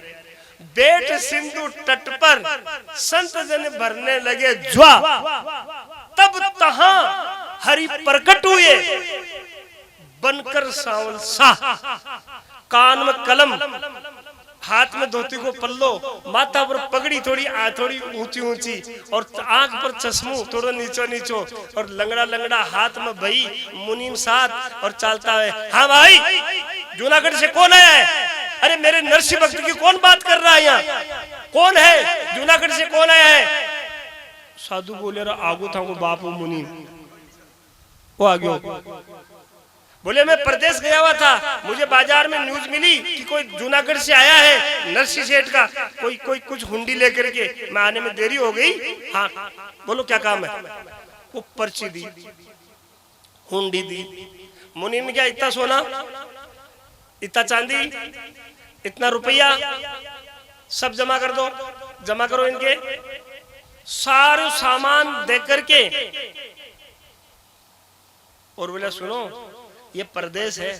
बैठ सिंधु तट पर संत जन भरने लगे जुआ। तब तहां हरि प्रकट हुए बनकर सावन शाह, कान में कलम, हाथ में धोती को पल्लो, माथा पर पगड़ी थोड़ी थोड़ी ऊंची ऊंची, और आंख पर चश्मू थोड़ा नीचो नीचो, और लंगड़ा लंगड़ा हाथ में भई मुनीम साथ, और चलता है। हाँ भाई जूनागढ़ से कौन आया है, अरे मेरे नरसिंह भक्त की कौन बात कर रहा है, यहाँ कौन है, जूनागढ़ से कौन आया है। साधु बोले रहा आगू था वो बापू मुनीम, वो आगे हो। बोले मैं प्रदेश गया हुआ था, मुझे बाजार में न्यूज मिली कि कोई जूनागढ़ से आया है नरसिंह सेठ का, कोई कुछ हुंडी लेकर के, मैं आने में देरी हो गई। हाँ बोलो क्या काम है। वो पर्ची दी, हुंडी दी। मुनीम ने क्या, इतना सोना, इतना चांदी, इतना रुपया सब जमा कर दो, जमा करो इनके सारे सामान दे करके। और बोला सुनो ये परदेश है,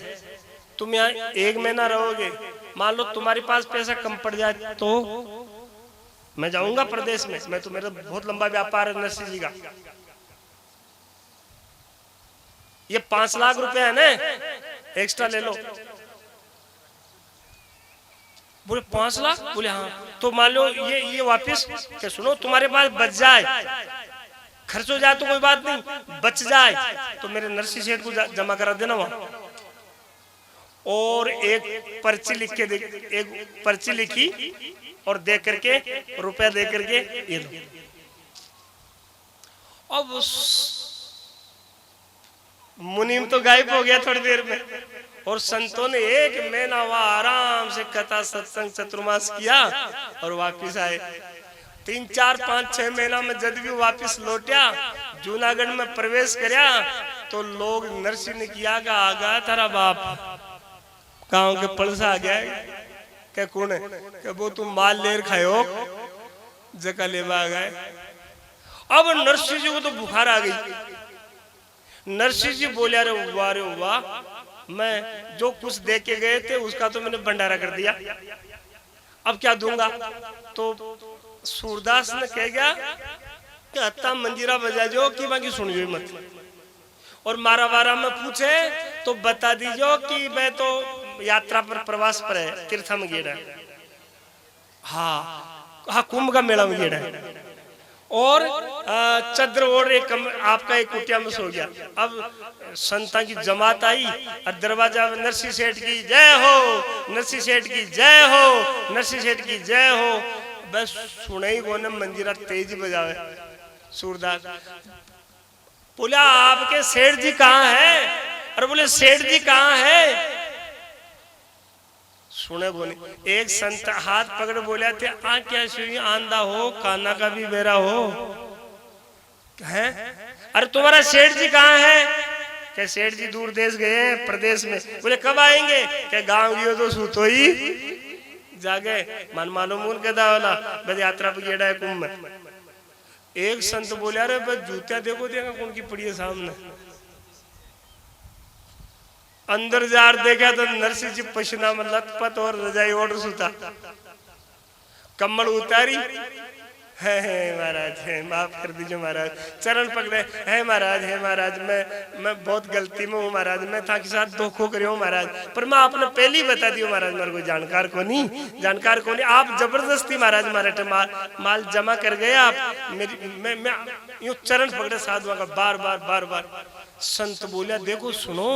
तुम यहाँ 1 महीना रहोगे, मान लो तुम्हारे पास पैसा कम पड़ जाए तो मैं जाऊंगा प्रदेश में, मैं तो मेरा बहुत लंबा व्यापार है नरसिंह जी का। ये 5 लाख रुपए है ना, एक्स्ट्रा ले लो। बोले 5 लाख, बोले हाँ। तो मान लो ये वापिस क्या, सुनो तुम्हारे पास बच जाए, खर्च हो जाए तो कोई बात नहीं, बच जाए तो मेरे नरसिंह सेठ को जमा करा देना वहां। और एक पर्ची लिख के एक पर्ची लिखी और दे करके रुपया दे करके ये दो। अब मुनीम तो गायब हो गया थोड़ी देर में, और संतों ने 1 महीना वहां आराम से कथा सत्संग चतुर्मास किया और वापिस आए। 3, 4, 5, 6 महीना में जब भी वापिस लौटिया, जूनागढ़ में प्रवेश करया तो लोग नरसिंह ने किया का आगा तारा बाप गांव के पड़सा आ गया क्या, कौन है क्या, वो तुम माल लेर खायो जका लेवा आ गए। अब नरसिंह जी को तो बुखार आ गई। नरसिंह जी बोले अरे वाह, मैं जो कुछ दे के गए थे उसका तो मैंने भंडारा कर दिया, अब क्या दूंगा। तो सूरदास ने कह गया कि हत्ता मंजीरा बजा जो कि बाकी सुन जो मत, और मारा वारा में पूछे तो बता दीजो कि मैं तो यात्रा पर प्रवास पर है, तीर्थ में गेड़ा है। हाँ, कुंभ का मेला में गेड़ा है। और चद्र ओढ़ आपका एक कुटिया में सो गया। अब संता की जमात आई और दरवाजा में नरसिंह सेठ की जय हो, नरसिंह सेठ की जय हो, नरसिंह सेठ की जय हो। बस सुनाई को न मंजीरा तेज बजावे। सूरदास बोला आपके सेठ जी कहाँ है? और बोले सेठ जी कहाँ है? सुने बोले एक संत हाथ पकड़ बोला थे आ क्या सुई आंधा हो, काना का भी बेरा हो है? अरे तुम्हारा सेठ जी कहाँ है? क्या सेठ जी दूर देश गए हैं प्रदेश में। बोले कब आएंगे? क्या गांव गयो तो सूतो ही जागे मन मालूम उनके दावला बस यात्रा पर गेड़ा है कुंभ में। एक संत बोले अरे बस जूतियां देखो देगा कौन की पड़ी है सामने। अंदर जार देखा तो नरसिंह जी पसीना में लथपथ और रजाई ओढ़ सुता। कम्बल उतारी है महाराज, है माफ कर दीजिए महाराज। चरण पकड़े है महाराज, है महाराज मैं बहुत गलती में हूँ महाराज, मैं था के साथ धोखो करे हूँ महाराज, पर मैं आपने पहले ही बता दियो महाराज, मेरे को जानकार को नहीं। आप जबरदस्ती महाराज मारे माल जमा कर गए आप। मैं यूं चरण पकड़े साधुआ का बार बार। संत बोलिया देखो सुनो,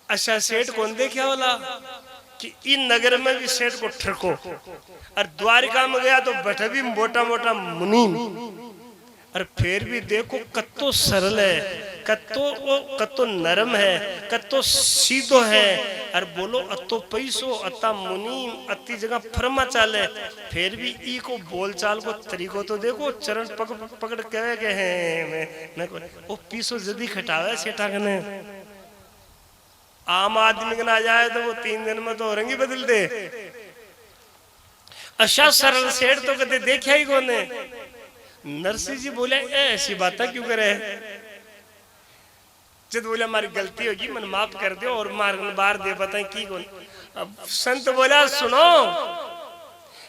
अच्छा सेठ कौन देखा वाला कि इन नगर में भी सेठ को ठरको। और द्वारिका में गया तो बैठा भी मोटा मोटा मुनि। और फिर भी देखो कत्तो सरल है, कत्तो नरम है, कत्तो सीधो है। और बोलो अतो पैसो अता मुनि अति जगह फरमा चाले। फिर भी ई को बोलचाल को तरीको तो देखो, चरण पकड़ कहे के हैं मैं ओ पीसो जदी खटावे सेठा कने। आम आदमी का ना जाए तो वो 3 दिन में तो रंग ही बदल दे। अच्छा सरल सेठ तो कदे देखा ही कौन है। नरसिंह जी बोले ऐसी बात क्यों करे? जब बोले हमारी गलती होगी मन माफ कर दो और बार दे बताए की कौन। अब संत बोला सुनो,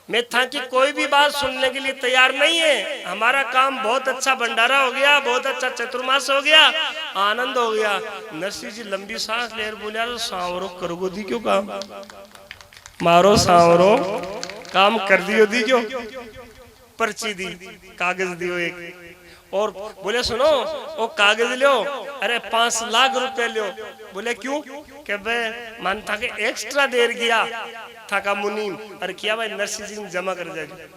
मैं था कि कोई भी बात सुनने के लिए तैयार नहीं है। हमारा काम बहुत अच्छा भंडारा हो गया, बहुत अच्छा चतुर्मास हो गया, आनंद हो गया। नरसिंह जी लंबी सांस ले बोलिया सांवरो करोगो दी क्यों काम? मारो सांवरो काम कर दियो दी क्यों? पर्ची दी, कागज दियो एक। और बोले सुनो वो कागज लो, अरे 5 लाख रुपए लो। बोले क्यों? कि भाई मन था कि एक्स्ट्रा देर गया था का मुनि और किया भाई नरसिंह जी जमा कर जाएगी।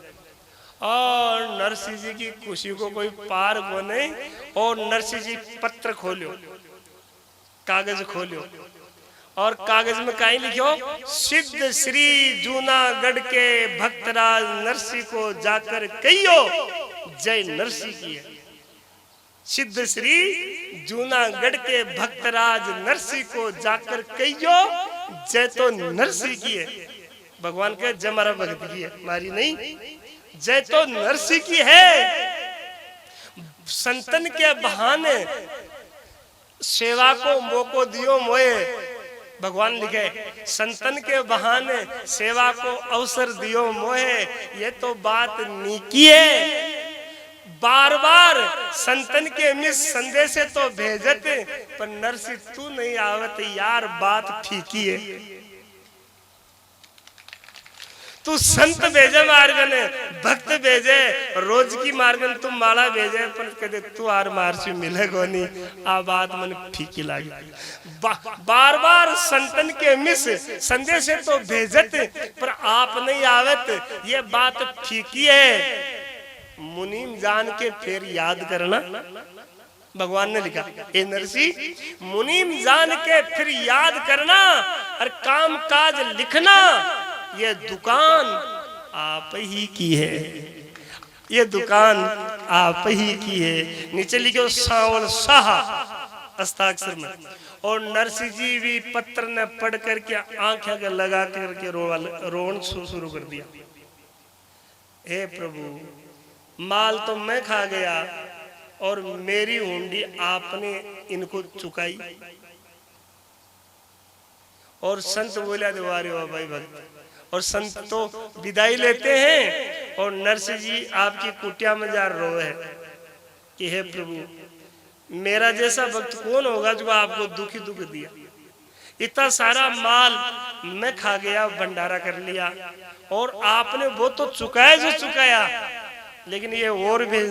और नरसिंह जी की खुशी को कोई पार को नहीं। और नरसिंह जी पत्र खोलो, कागज खोलो और कागज में कहीं लिखो सिद्ध श्री जूनागढ़ के भक्तराज नरसिंह को जाकर कहियो जय नरसिंह की है। सिद्ध श्री जूनागढ़ के भक्तराज नरसिंह को जाकर कहियो जय तो नरसिंह की है। भगवान के जय हमारा भक्त की है, हमारी नहीं। जय तो नरसिंह की है। संतन के बहाने सेवा को मौको दियो मोए। भगवान लिखे संतन के बहाने सेवा को अवसर दियो मोहे। ये तो बात नीकी है। बार बार संतन के मिस संदेश तो भेजते पर नरसिंह तू नहीं आवत यार, बात फीकी है। तू संत भेजे मार्गन, भक्त भेजे रोज की मार्गन, तुम माला भेजे पर कदे तू आर मारसी मिले को नहीं। आ बात मन फीकी लगी। बार बार संतन के मिस संदेश तो भेजते पर आप नहीं आवत, ये बात फीकी है। मुनीम जान के फिर याद करना। भगवान ने लिखा ए नरसिंह मुनीम जान के फिर याद करना और काम काज लिखना। ये दुकान आप ही की है, ये दुकान आप ही की है। नीचे लिखो सावन शाह हस्ताक्षर में। और नरसिंह जी भी पत्र ने पढ़ करके आंखें लगा करके रोन शुरू कर दिया। हे प्रभु माल तो मैं खा गया और मेरी हुंडी आपने इनको चुकाई। और संत बोला देवारे हो भाई भक्त। और संत तो विदाई लेते हैं और नरसिंह जी आपकी कुटिया में जा रोए है कि हे प्रभु मेरा जैसा भक्त कौन होगा जो आपको दुखी दुख दिया। इतना सारा माल मैं खा गया, भंडारा कर लिया, और आपने वो तो चुकाया जो चुकाया, लेकिन ये और भेज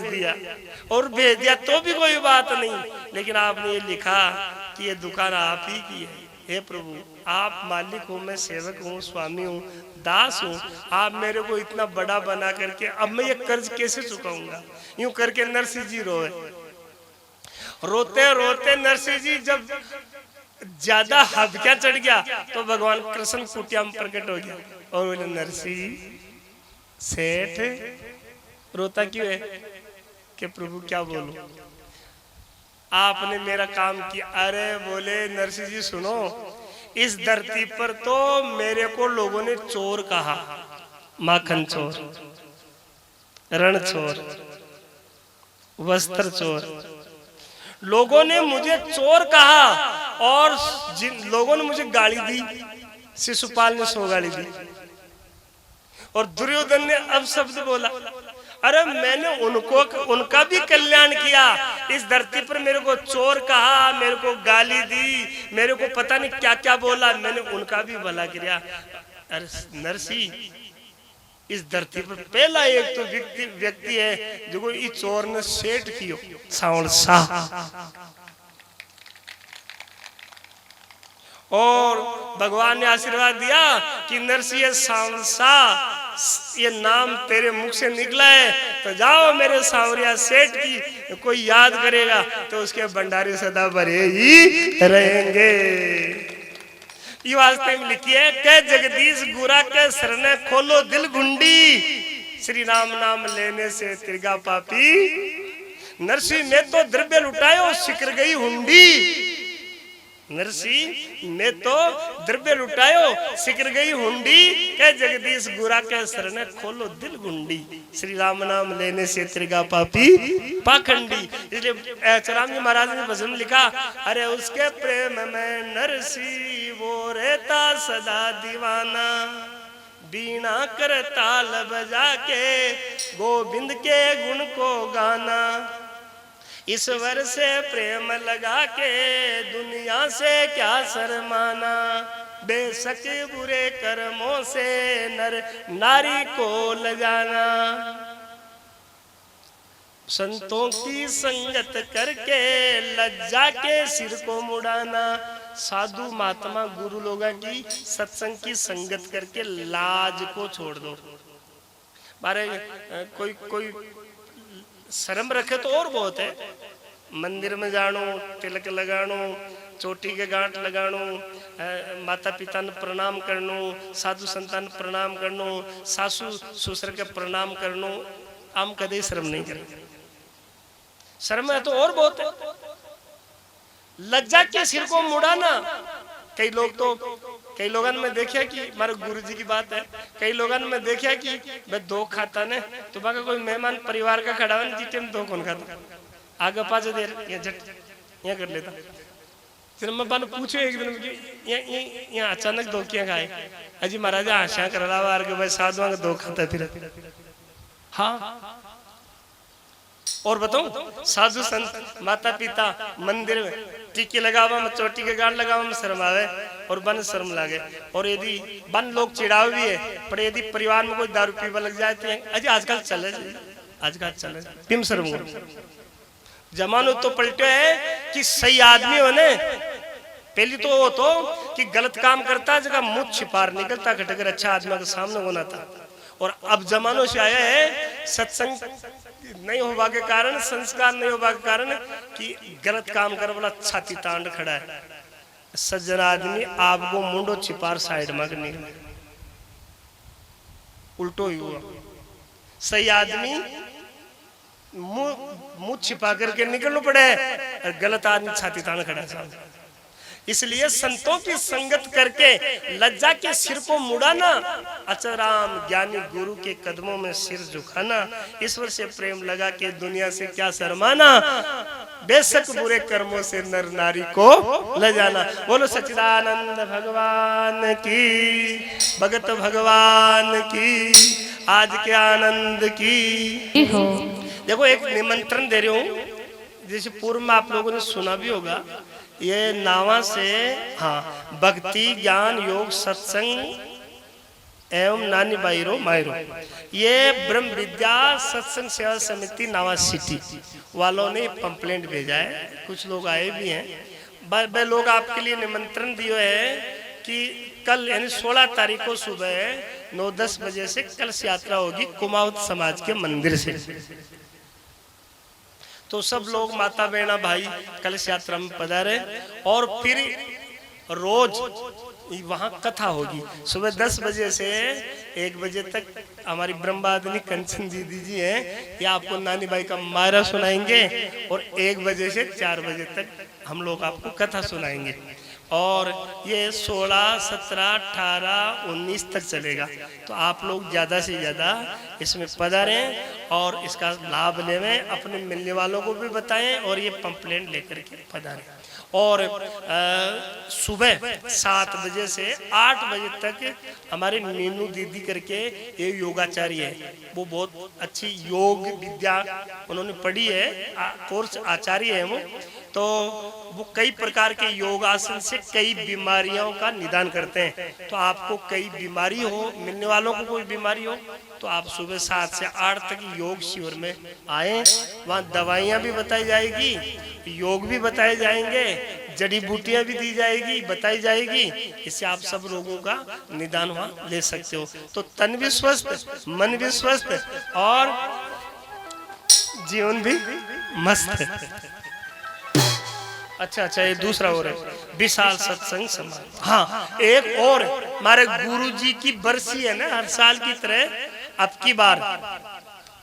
दिया तो भी कोई बात नहीं, लेकिन आपने ये लिखा कि ये दुकान आप ही की है। हे प्रभु, आप मालिक हो, मैं सेवक हूँ, स्वामी हूँ, दास हूँ, आप मेरे को इतना बड़ा बना करके अब मैं ये कर्ज कैसे चुकाऊंगा। यूं करके नरसिंह जी रोते रोते नरसिंह जी जब ज्यादा हबक्या चढ़ गया तो भगवान कृष्ण कुटिया में प्रकट हो गया और बोले, नरसिंह सेठ रोता क्यों है? कि प्रभु क्या बोलूं, आपने मेरा काम किया। अरे बोले, नरसिंह जी सुनो, इस धरती पर तो मेरे को लोगों ने चोर कहा, माखन चोर, रण चोर, वस्त्र चोर, लोगों ने मुझे चोर कहा, और जिन लोगों ने मुझे गाली दी, शिशुपाल ने 100 गाली दी, और दुर्योधन ने अब शब्द बोला। अरे मैंने उनका भी कल्याण किया, इस धरती पर मेरे को चोर कहा, मेरे को गाली दी, मेरे को पता नहीं क्या क्या बोला, मैंने उनका भी भला किया। अरे नरसिंह, इस धरती पर पहला एक तो व्यक्ति है जो कोई चोर ने सेठ कियो, सावण शाह। और भगवान ने आशीर्वाद दिया कि नरसिंह सावण शाह, ये नाम तेरे मुख से निकला है तो जाओ मेरे सावरिया सेठ की कोई याद करेगा तो उसके भंडारे सदा भरे ही रहेंगे। ये वास्ते में लिखी है, के जगदीश गुरा के शरण खोलो दिल गुंडी, श्री राम नाम लेने से तिरगा पापी। नरसिंह में तो द्रव्य लुटायो, सिकर गई हुंडी। नरसिंह में तो द्रव्य लुटायो, सिकर गई हुंडी, के जगदीश गुरा के शरण खोलो दिल गुंडी, श्री राम नाम लेने से तिरगा पापी पाखंडी। इसलिए चराम जी महाराज ने भजन लिखा, अरे उसके प्रेम में नरसिंह वो रहता सदा दीवाना, बीना कर ताल बजा के गोविंद के गुण को गाना, ईश्वर से प्रेम लगा के दुनिया से क्या शर्माना, बेशक बुरे कर्मों से नर नारी को लजाना, संतों की संगत करके लज्जा के सिर को मुड़ाना। साधु महात्मा गुरु लोगों की सत्संग की संगत करके लाज को छोड़ दो। बारे कोई शर्म रखे तो और बहुत है, मंदिर में जानो, तिलक लगानो, चोटी के गांठ लगानो, माता पिता ने प्रणाम करनो, साधु संतान ने प्रणाम करनो, सासू ससुर के प्रणाम करनो, हम कदे शर्म नहीं करेंगे। शर्म है तो और बहुत है। लज्जा के सिर को मुड़ाना, कई लोगों में देखा कि हमारे गुरु जी की बात है, कई लोगों में देखा कि मैं दो खाता ने तो बाका कोई मेहमान परिवार का खड़ा है जीते में दो कौन खाता, आगे पाछे देर ये झट ये कर लेता। फिर मैं बाने पूछो एक दिन ये अचानक दो क्या खाए, अजी महाराज आशा कर रहा वार के भाई साधुआ का दो खाता फिर। हाँ और बताऊं, साधु संत माता पिता मंदिर में टीके लगावा में, चोटी के गांठ लगावा में शर्म आवे और बन शर्म लागे। और यदि बन लोग चिड़ावे भी है, पर यदि परिवार में कोई दारू पीवा लग जाए तो अजी आजकल चले पिम शर्म जमानो तो पलटे है कि सही आदमी होने पहली तो वो तो कि गलत काम करता जगह मुंह छिपार निकलता घटकर अच्छा आदमी के सामने होना था। और अब जमानों से आया है सत्संग नहीं होगा के कारण, संस्कार नहीं होगा के कारण कि गलत काम कर वाला छाती तांड खड़ा है। सज्जन आदमी आपको मुंडो छिपार साइड में करनी, उल्टो ही हुआ। सही आदमी मुंह छिपा करके निकलना पड़े और गलत आदमी छाती तांड खड़ा है। इसलिए संतों की संगत करके लज्जा के सिर को मुड़ाना, अचराम ज्ञानी गुरु के कदमों में सिर झुकाना, ईश्वर से प्रेम लगा के दुनिया से क्या शर्माना, बेशक बुरे कर्मों से नर नारी को लजाना। बोलो सच्चिदानंद भगवान की, भगत भगवान की, आज के आनंद की। देखो एक निमंत्रण दे रही हूँ जैसे पूर्व में आप लोगों ने सुना भी होगा, ये नावा से, हाँ, भक्ति ज्ञान योग सत्संग एवं नानी बाईरो मायरो, ये ब्रह्म विद्या सत्संग सेवा समिति नावा सिटी वालों ने पंपलेट भेजा है। कुछ लोग आए भी हैं। वे लोग आपके लिए निमंत्रण दिए है कि कल यानी 16 तारीख को सुबह 9-10 बजे से कलश यात्रा होगी कुमाऊत समाज के मंदिर से। तो सब लोग माता बहना भाई कलश यात्रा में पधारे और फिर रोज वहाँ कथा होगी। सुबह 10 बजे से 1 बजे तक हमारी ब्रह्मादिनी कंचन दीदी जी हैं, ये आपको नानी बाई का मायरा सुनाएंगे और 1 बजे से 4 बजे तक हम लोग आपको कथा सुनाएंगे। और ये 16, 17, 18, 19 तक चलेगा। तो आप लोग ज़्यादा से ज़्यादा इसमें पधारें और इसका लाभ लेवें, अपने मिलने वालों को भी बताएं और ये पंपलेट लेकर के पधारें। और सुबह 7 बजे से 8 बजे तक हमारे मीनू दीदी करके ये योगाचार्य है, वो बहुत अच्छी योग विद्या उन्होंने पढ़ी है, कोर्स आचार्य है वो। तो वो कई प्रकार के योगासन से कई बीमारियों का निदान करते हैं। तो आपको कई बीमारी हो, मिलने वालों को कोई बीमारी हो, तो आप सुबह 7 से 8 तक योग शिविर में आए। वहाँ दवाइयाँ भी बताई जाएगी, योग भी बताए जाएंगे, जड़ी बूटियाँ भी दी जाएगी, बताई जाएगी। इससे आप सब लोगों का निदान वहाँ ले सकते हो। तो तन भी स्वस्थ, मन भी स्वस्थ और जीवन भी मस्त है। अच्छा, ये दूसरा और है विशाल सत्संग समारोह। हाँ, एक और हमारे गुरु जी की बरसी है ना, हर साल की तरह अब की बार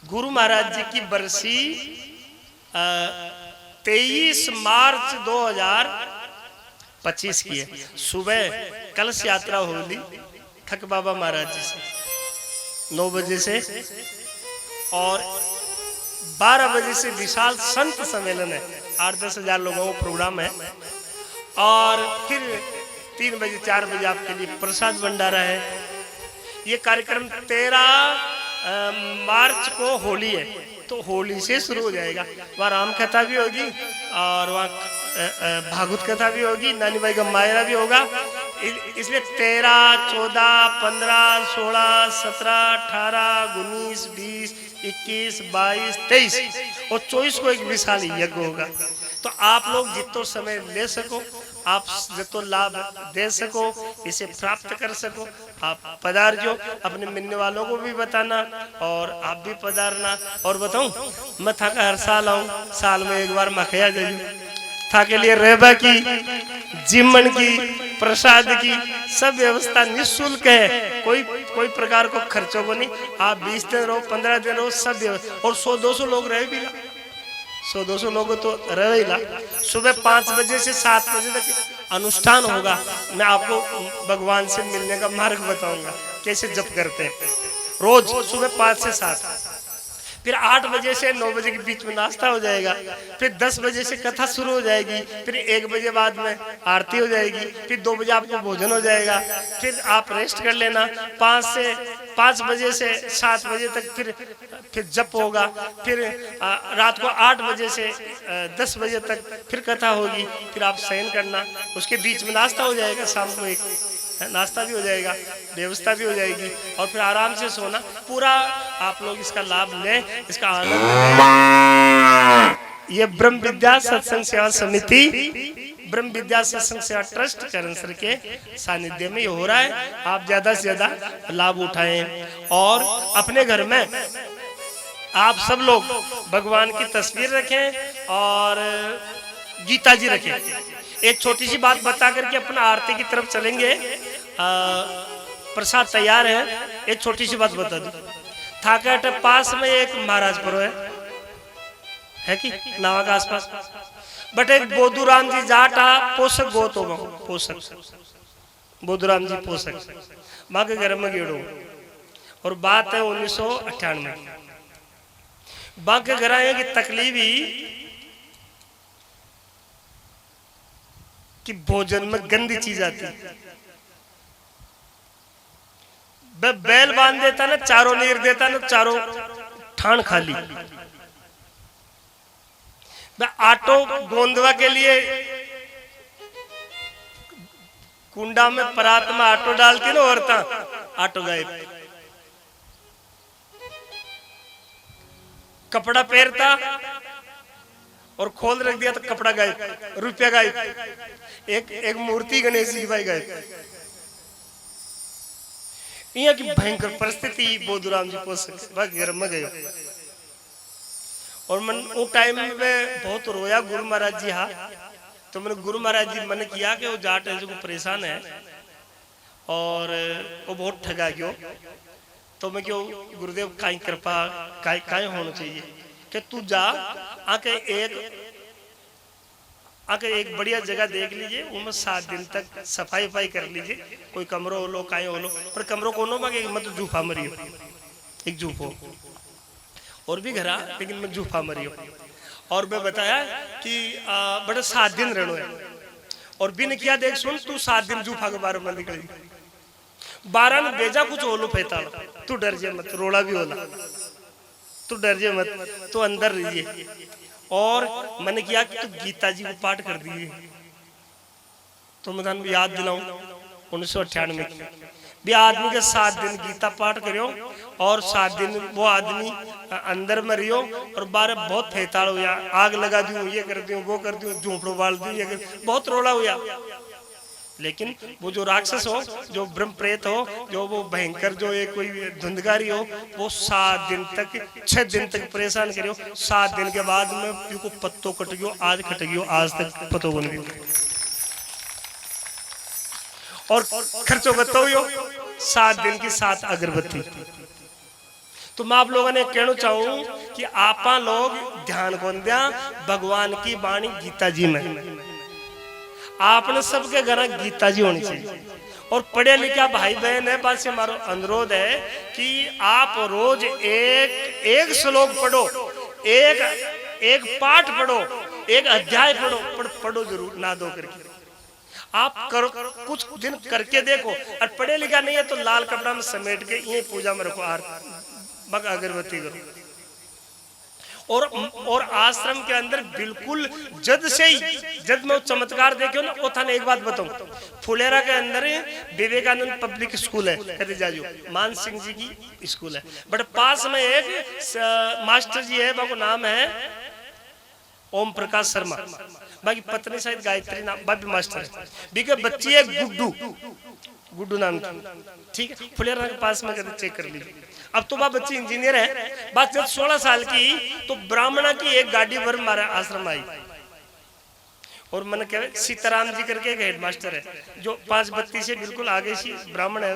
गुरु महाराज जी की बरसी 23 मार्च 2025 की है। सुबह कलश यात्रा होगी ठक बाबा महाराज जी से 9 बजे से और 12 बजे से विशाल संत सम्मेलन है, 8-10 हजार लोगों का प्रोग्राम है। और फिर 3 बजे 4 बजे आपके लिए प्रसाद भंडारा है। ये कार्यक्रम 13 मार्च को होली है, तो होली से शुरू हो जाएगा। वहाँ राम कथा भी होगी और वहाँ भागवत कथा भी होगी, नानी बाई का मायरा भी होगा। इसलिए 13, 14, 15, 16, 17, 18, 19, 20, 21, 22, 23 और 24 को एक विशाल यज्ञ होगा। तो आप लोग जितना समय ले सको, आप जितना लाभ दे सको, इसे प्राप्त कर सको, आप पधार जो। अपने मिलने वालों को भी बताना और आप भी पधारना। और बताऊं, मैं था का हर साल आऊं, साल में एक बार मखिया जाऊं था के लिए रहबा की, जिमन की, प्रसाद की सब व्यवस्था निःशुल्क है। कोई प्रकार को खर्चों को नहीं। आप 20 दिन रहो, 15 दिन रहो, सब व्यवस्था। और 100-200 लोग रहे भी, 100-200 लोग तो रहे ही ला। सुबह 5 बजे से 7 बजे तक अनुष्ठान होगा। मैं आपको भगवान से मिलने का मार्ग बताऊंगा, कैसे जप करते हैं रोज सुबह 5 से 7। फिर 8 बजे से 9 बजे के बीच में नाश्ता हो जाएगा। फिर 10 बजे से कथा शुरू हो जाएगी। फिर 1 बजे बाद में आरती हो जाएगी। फिर 2 बजे आपको भोजन हो जाएगा। फिर आप रेस्ट कर लेना। 5 बजे से 7 बजे तक फिर जप होगा। फिर रात को 8 बजे से 10 बजे तक फिर कथा होगी। फिर आप शयन करना। उसके बीच में नाश्ता हो जाएगा, शाम को एक नाश्ता भी हो जाएगा, व्यवस्था भी हो जाएगी और फिर आराम से सोना। पूरा आप लोग इसका लाभ लें, इसका आनंद लें। ये ब्रह्म विद्या सत्संग सेवा समिति, ब्रह्म विद्या सत्संग सेवा ट्रस्ट करनसर के सानिध्य में ये हो रहा है। आप ज्यादा से ज्यादा लाभ उठाएं और अपने घर में आप सब लोग भगवान की तस्वीर रखें और गीता जी रखें। एक छोटी सी बात बता करके अपना आरती की तरफ चलेंगे। प्रसाद तैयार है। एक छोटी सी बात बता दूं, थाकेट पास में एक महाराजपुर है कि नावा के आसपास, बट एक बोधूराम जी जाटा पोषक गोत होगा, पोषक बोधूराम जी पोषक माँ के घर में गेड़ो। और बात है 1998 माँ के घर आए की तकलीफ ही कि भोजन में गंदी चीज आती है। बैल बांध देता ना, चारों नीर देता ना, चारों ठान खाली। आटो गोंदवा के लिए कुंडा में परात में आटो डालती ना औरता, आटो गायब। कपड़ा पहनता और खोल रख दिया तो कपड़ा गायब, रुपया गायब। एक मूर्ति गणेश जी भाई गायब। यहाँ की भयंकर परिस्थिति बोधुराम जी पोस घर में गयो। और मन उस टाइम में बहुत रोया गुरु महाराज जी। हाँ, तो मैंने गुरु महाराज जी मन किया कि वो जाट है जो परेशान है और वो बहुत ठगा गयो। तो मैं क्यों गुरुदेव काई कृपा काई होना चाहिए कि तू जा आके एक बढ़िया जगह देख लीजिए, उनमें 7 दिन तक सफाई वफाई कर लीजिए, कोई कमरो हो लो काई हो लो, पर कमरों को नो मांगे मत जूफा मरियो, एक जूफ हो और भी घरा, लेकिन मैं जूफा मरियो। और मैं बताया कि बड़े 7 दिन रहना है। और भी ने किया देख सुन, तू 7 दिन जूफा के बारे में निकली 12 ने भेजा कुछ होलो पैताल, तू डर जे मत, रोड़ा भी होला, तू डर जे मत, तू अंदर रहिए। और मैंने किया कि तू गीता जी को पाठ कर दिए। तो मैं थानू याद दिलाऊं 1998 की भी आदमी के 7 दिन गीता पाठ करियो और 7 दिन वो आदमी अंदर में रियो और बारे बहुत फेताड़ हुआ, आग लगा दूं, ये कर दूं, वो कर दूं, झोंपड़ो बाल दूं, ये कर, बहुत रोड़ा हुआ। लेकिन वो जो राक्षस हो, जो ब्रह्म प्रेत हो, जो वो भयंकर जो एक कोई धुंधकारी हो, वो 7 दिन तक 6 दिन तक परेशान करियो। 7 दिन के बाद में को पत्तो कट गयो, आज कट गयो, आज तक पत्तो बन गयो। और खर्चो बताओ 7 दिन की 7 अगरबत्ती। तो मैं आप लोगों ने कहना चाहूं कि आपा लोग ध्यान कौन दिया भगवान की वाणी गीता जी में। आपने सबके घर गीता जी होनी चाहिए। और पढ़े लिखा भाई बहन है, पास से हमारा अनुरोध है कि आप रोज एक श्लोक पढ़ो, एक पाठ पढ़ो, एक अध्याय पढ़ो जरूर, ना दो करके आप करो, कुछ दिन करके देखो। और पढ़े लिखा नहीं है तो लाल कपड़ा में समेट के ये पूजा में रखो, बग अगरबत्ती करो। और आश्रम के अंदर बिल्कुल जद में चमत्कार देखो ना, वो थाने एक बात बताऊं, फुलेरा के अंदर विवेकानंद पब्लिक स्कूल है, कहते जाजो मान सिंह जी की स्कूल है, बट पास में एक मास्टर जी है, बाबू नाम है ओम प्रकाश शर्मा, बाकी पत्नी शायद गायत्री नाम, बाबी मास्टर है। बीके बच्ची है गुड्डू नाम की, ठीक है, फुलेरा के पास में कहते चेक कर लीजिए। अब तो बाप बच्ची इंजीनियर है। बात जब 16 साल की तो ब्राह्मणा की एक गाड़ी भर हमारे आश्रम आई। और मैंने कहा सीताराम जी करके एक हेडमास्टर है जो 532 से बिल्कुल आगे सी ब्राह्मण है,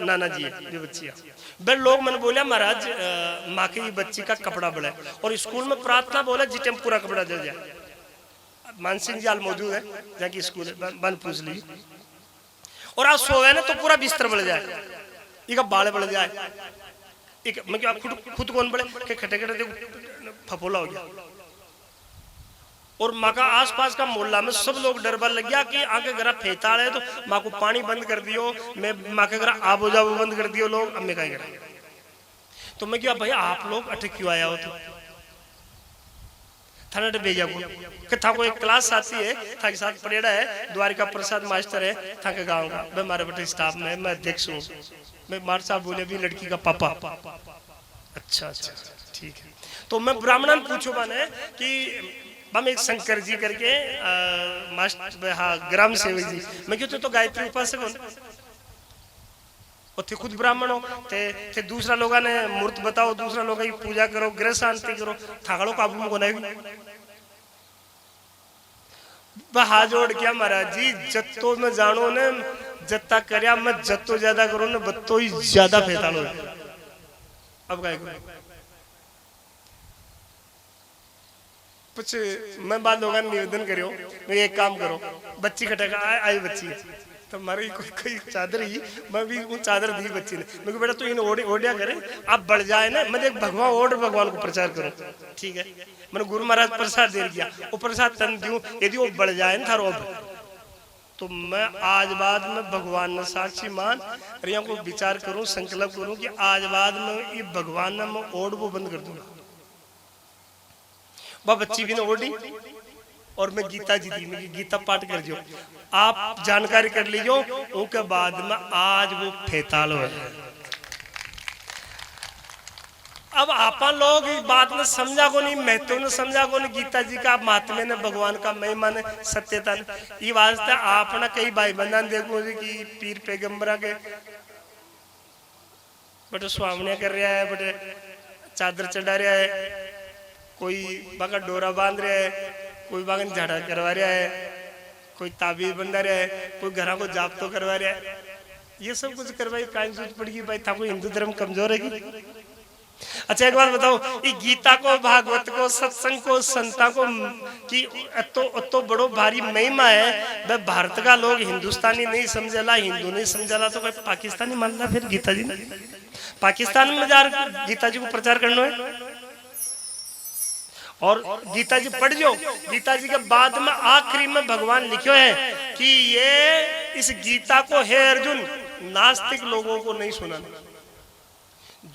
नाना जी है जो बच्ची है। लोग मैंने बोला महाराज माँ की बच्ची का कपड़ा बड़ा है, और स्कूल में प्रार्थना बोला जिटे पूरा कपड़ा दे जाए। मानसिंह जी हाल मौजूद है जहाँ की स्कूल है, बन पूछ ली। और आज सोए ना तो पूरा बिस्तर बढ़ जाए, एक बाले बढ़ जाए, एक मैं क्या खुद कौन बड़े के खटे खटे देखो फपोला हो गया। और माँ का आसपास का मोहल्ला में सब लोग डरबा लग गया कि आके घर फेताड़ है तो माँ को पानी बंद कर दियो, मैं माँ के घर आबो जाबो बंद कर दियो लोग, अब मैं क्या करा। तो मैं क्या भाई आप लोग अटक क्यों आया हो, तो थाना भेजा को था को एक क्लास साथी है था के साथ पढ़ेड़ा है, द्वारिका प्रसाद मास्टर है था के गाँव का, मैं मारे बेटे स्टाफ में मैं अध्यक्ष हूँ। मैं मार साहब बोले भी लड़की का पापा। अच्छा अच्छा ठीक है। तो मैं ब्राह्मणन पूछो मैंने कि हम एक शंकर जी करके मास्टर, हाँ ग्राम सेवक जी, मैं क्यों तो गायत्री उपासक हो, थे खुद ब्राह्मण हो, थे दूसरा लोगों ने मूर्त बताओ, दूसरा लोग की पूजा करो, ग्रह शांति करो, थागड़ो काबू में कोना हाथ जोड़ क्या महाराज जी जत्तो में जानो ने जत्ता करया मैं जत्तो ज्यादा करो ने बत्तो ही ज्यादा फेतालो। अब क्या करो कुछ मैं बात लोगों ने निवेदन करो, मैं एक काम करो बच्ची खटेगा आई बच्ची तो हमारी कोई चादर ही मैं भी वो चादर दी बच्ची ने, मैं बेटा तू इन ओढ़िया करे आप बढ़ जाए ना, मैं देख भगवान ओढ़ भगवान को प्रचार करो, ठीक है। मैंने गुरु महाराज प्रसाद दे दिया, वो प्रसाद तन दूं यदि वो बढ़ जाए ना थारो तो मैं आज बाद में भगवान ने साक्षी मान रिया को विचार करूं, संकल्प करूं कि आज बाद में ये भगवान ने मैं ओढ़ वो बंद कर दूंगा। वह बच्ची भी ने ओढ़ी और मैं गीता जी दी, मैं गीता पाठ कर जो आप जानकारी कर लीजो। उसके बाद में आज वो फेतालो है। अब आपा लोग इस बात में समझा को नहीं, महत्व ने समझा को नहीं, गीता जी का महात्म्य ने, भगवान का महिमा ने, सत्यता ने। ये वास्ते आप ना कई भाई बंधन देखो कि पीर पैगंबरा के बटे स्वामिया कर रहा है, बटे चादर चढ़ा रहा है, कोई बाका डोरा बांध रहा है, कोई बागन झाड़ा करवा रहा है, कोई ताबीज बंधा रहा है, कोई घरों को जाप तो करवा रहा है। ये सब कुछ करवाई कान जरूरत पड़ेगी भाई, था कोई हिंदू धर्म कमजोर है। अच्छा एक बात बताओ, ये गीता को, भागवत को, सत्संग को, संता को कि तो बड़ो भारी महिमा है। वह भारत का लोग हिंदुस्तानी नहीं समझला, हिंदू नहीं समझला, तो कोई पाकिस्तानी मानला फिर गीता जी ने? पाकिस्तान में जा गीता जी को प्रचार करना है। और गीता जी पढ़ जो, गीता जी के बाद में आखिरी में भगवान लिखो है कि ये इस गीता को हे अर्जुन नास्तिक लोगों को नहीं सुनाना।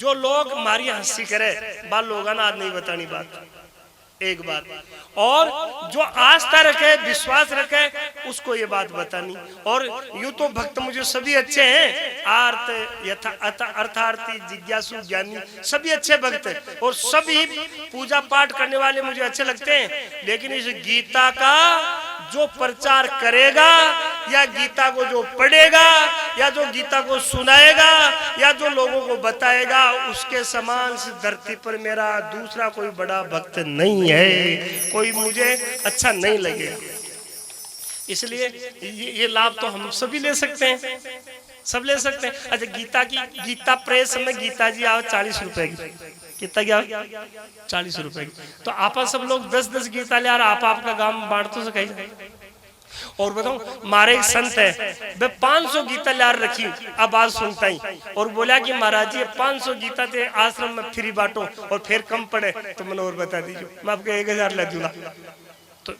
जो लोग हमारी हंसी करे बाल लोगों ने आज नहीं बतानी बात, एक बात, और जो आस्था रखे, विश्वास रखे, उसको ये बात बतानी। और यूं तो भक्त मुझे सभी अच्छे हैं, आर्त अर्थार्थी जिज्ञासु ज्ञानी सभी अच्छे भक्त हैं, और सभी पूजा पाठ करने वाले मुझे अच्छे लगते हैं। लेकिन इस गीता का जो प्रचार करेगा, या गीता को जो पढ़ेगा, या जो गीता को सुनाएगा, या जो लोगों को बताएगा, उसके समान से धरती पर मेरा दूसरा कोई बड़ा भक्त नहीं है, कोई मुझे अच्छा नहीं लगेगा। इसलिए ये लाभ तो हम सभी ले सकते हैं, सब ले सकते हैं। अच्छा गीता प्रेस में गीता जी आओ 40 रुपए की, कितना क्या 40 रुपए की, तो आप सब लोग 10-10 गीता ले आप आपका गांव बांट तो सके। और बताऊं मारे एक संत है, वे 500 गीता लार रखी, अब आज सुनता ही, और बोला कि महाराज जी 500 गीता थे आश्रम में फ्री बांटो, और फिर कम पड़े तो मैंने और बता दीजिए, मैं आपको 1000 ला दूंगा। तो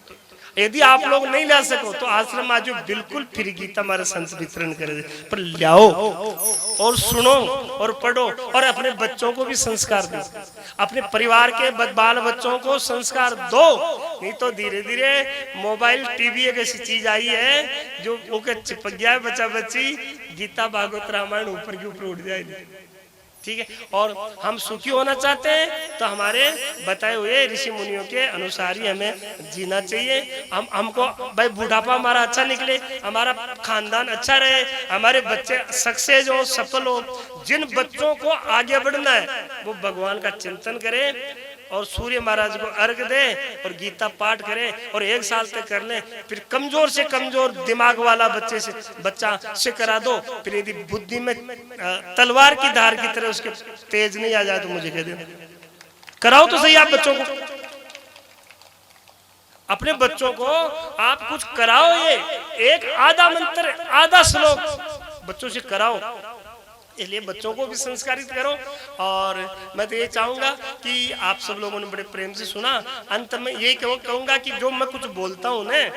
यदि आप लोग नहीं ला सको तो आश्रम आज बिल्कुल फ्री गीता हमारे संत वितरण करे, पर लाओ और सुनो और पढ़ो, और अपने बच्चों को भी संस्कार दो, अपने परिवार के बाल बच्चों को संस्कार दो। नहीं तो धीरे धीरे मोबाइल टीवी एक ऐसी चीज आई है जो ओके चिपक गया है, बच्चा बच्ची गीता भागवत रामायण ऊपर के ऊपर उठ जाएगी। ठीक है, और हम सुखी होना चाहते हैं तो हमारे बताए हुए ऋषि मुनियों के अनुसार ही हमें जीना चाहिए। हमको भाई बुढ़ापा हमारा अच्छा निकले, हमारा खानदान अच्छा रहे, हमारे बच्चे सक्सेस हो, सफल हो। जिन बच्चों को आगे बढ़ना है वो भगवान का चिंतन करे, और सूर्य महाराज को अर्घ दे, और गीता पाठ करे, और 1 साल तक कर ले। फिर कमजोर से कमजोर दिमाग वाला बच्चा से करा दो। फिर यदि बुद्धि में तलवार की धार की तरह उसके तेज नहीं आ जाए तो मुझे कह देना, कराओ तो सही। आप बच्चों को, अपने बच्चों को आप कुछ कराओ, ये एक आधा मंत्र, आधा श्लोक बच्चों से कराओ, इसलिए बच्चों को भी संस्कारित करो। और मैं तो ये चाहूंगा कि आप सब लोगों ने बड़े प्रेम से सुना, अंत में ये कहूंगा कि जो मैं कुछ बोलता हूं ना,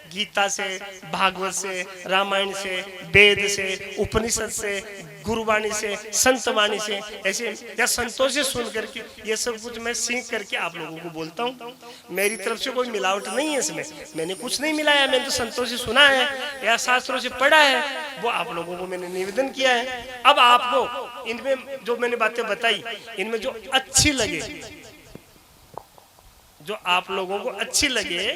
गीता से, भागवत से, रामायण से, वेद से, उपनिषद से, गुरुवाणी से, संतवाणी से, ऐसे या संतों से सुन करके ये सब कुछ मैं सीख करके आप लोगों को बोलता हूँ। मेरी तरफ से कोई मिलावट नहीं है इसमें, मैंने कुछ नहीं मिलाया, मैंने तो संतों से सुना है या शास्त्रों से पढ़ा है, वो आप लोगों को मैंने निवेदन किया है। अब आपको इनमें जो मैंने बातें बताई, इनमें जो अच्छी लगे, जो आप लोगों को अच्छी लगे,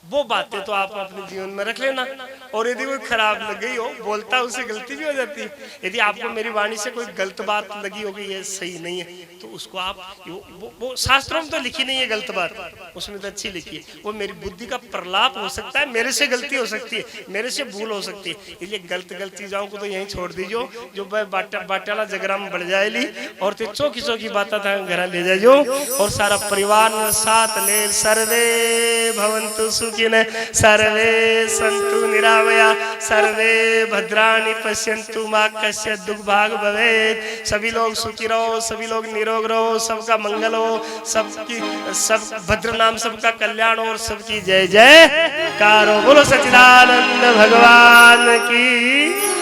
वो बातें तो आप अपने जीवन में रख लेना। और यदि कोई खराब लग गई हो, बोलता उससे गलती भी हो जाती है, यदि आपको मेरी वाणी से कोई गलत बात लगी होगी, ये सही नहीं है, तो उसको आप वो शास्त्रों में तो लिखी नहीं है गलत बात, उसमें तो अच्छी लिखी है। वो मेरी बुद्धि का प्रलाप हो सकता है, मेरे से गलती हो सकती है, मेरे से भूल हो सकती है, इसलिए गलत चीजों को तो यहीं छोड़ दीजिए। जो बाटाला जगरा में बढ़ जाएगी, और तो चौकी चौकी बात घर ले जाइयो, और सारा परिवार साथ ले। सर्वे भवन्तु सुखिनः, सर्वे सन्तु निरामया, सर्वे भद्राणि पश्यन्तु मा कश्चित् दुर्भाग भवेत्। सभी लोग सुखी रहो, सभी लोग निरोग रहो, सबका मंगल हो, सब भद्र नाम सबका कल्याण हो, और सबकी जय जय कारो। बोलो सच्चिदानंद भगवान की।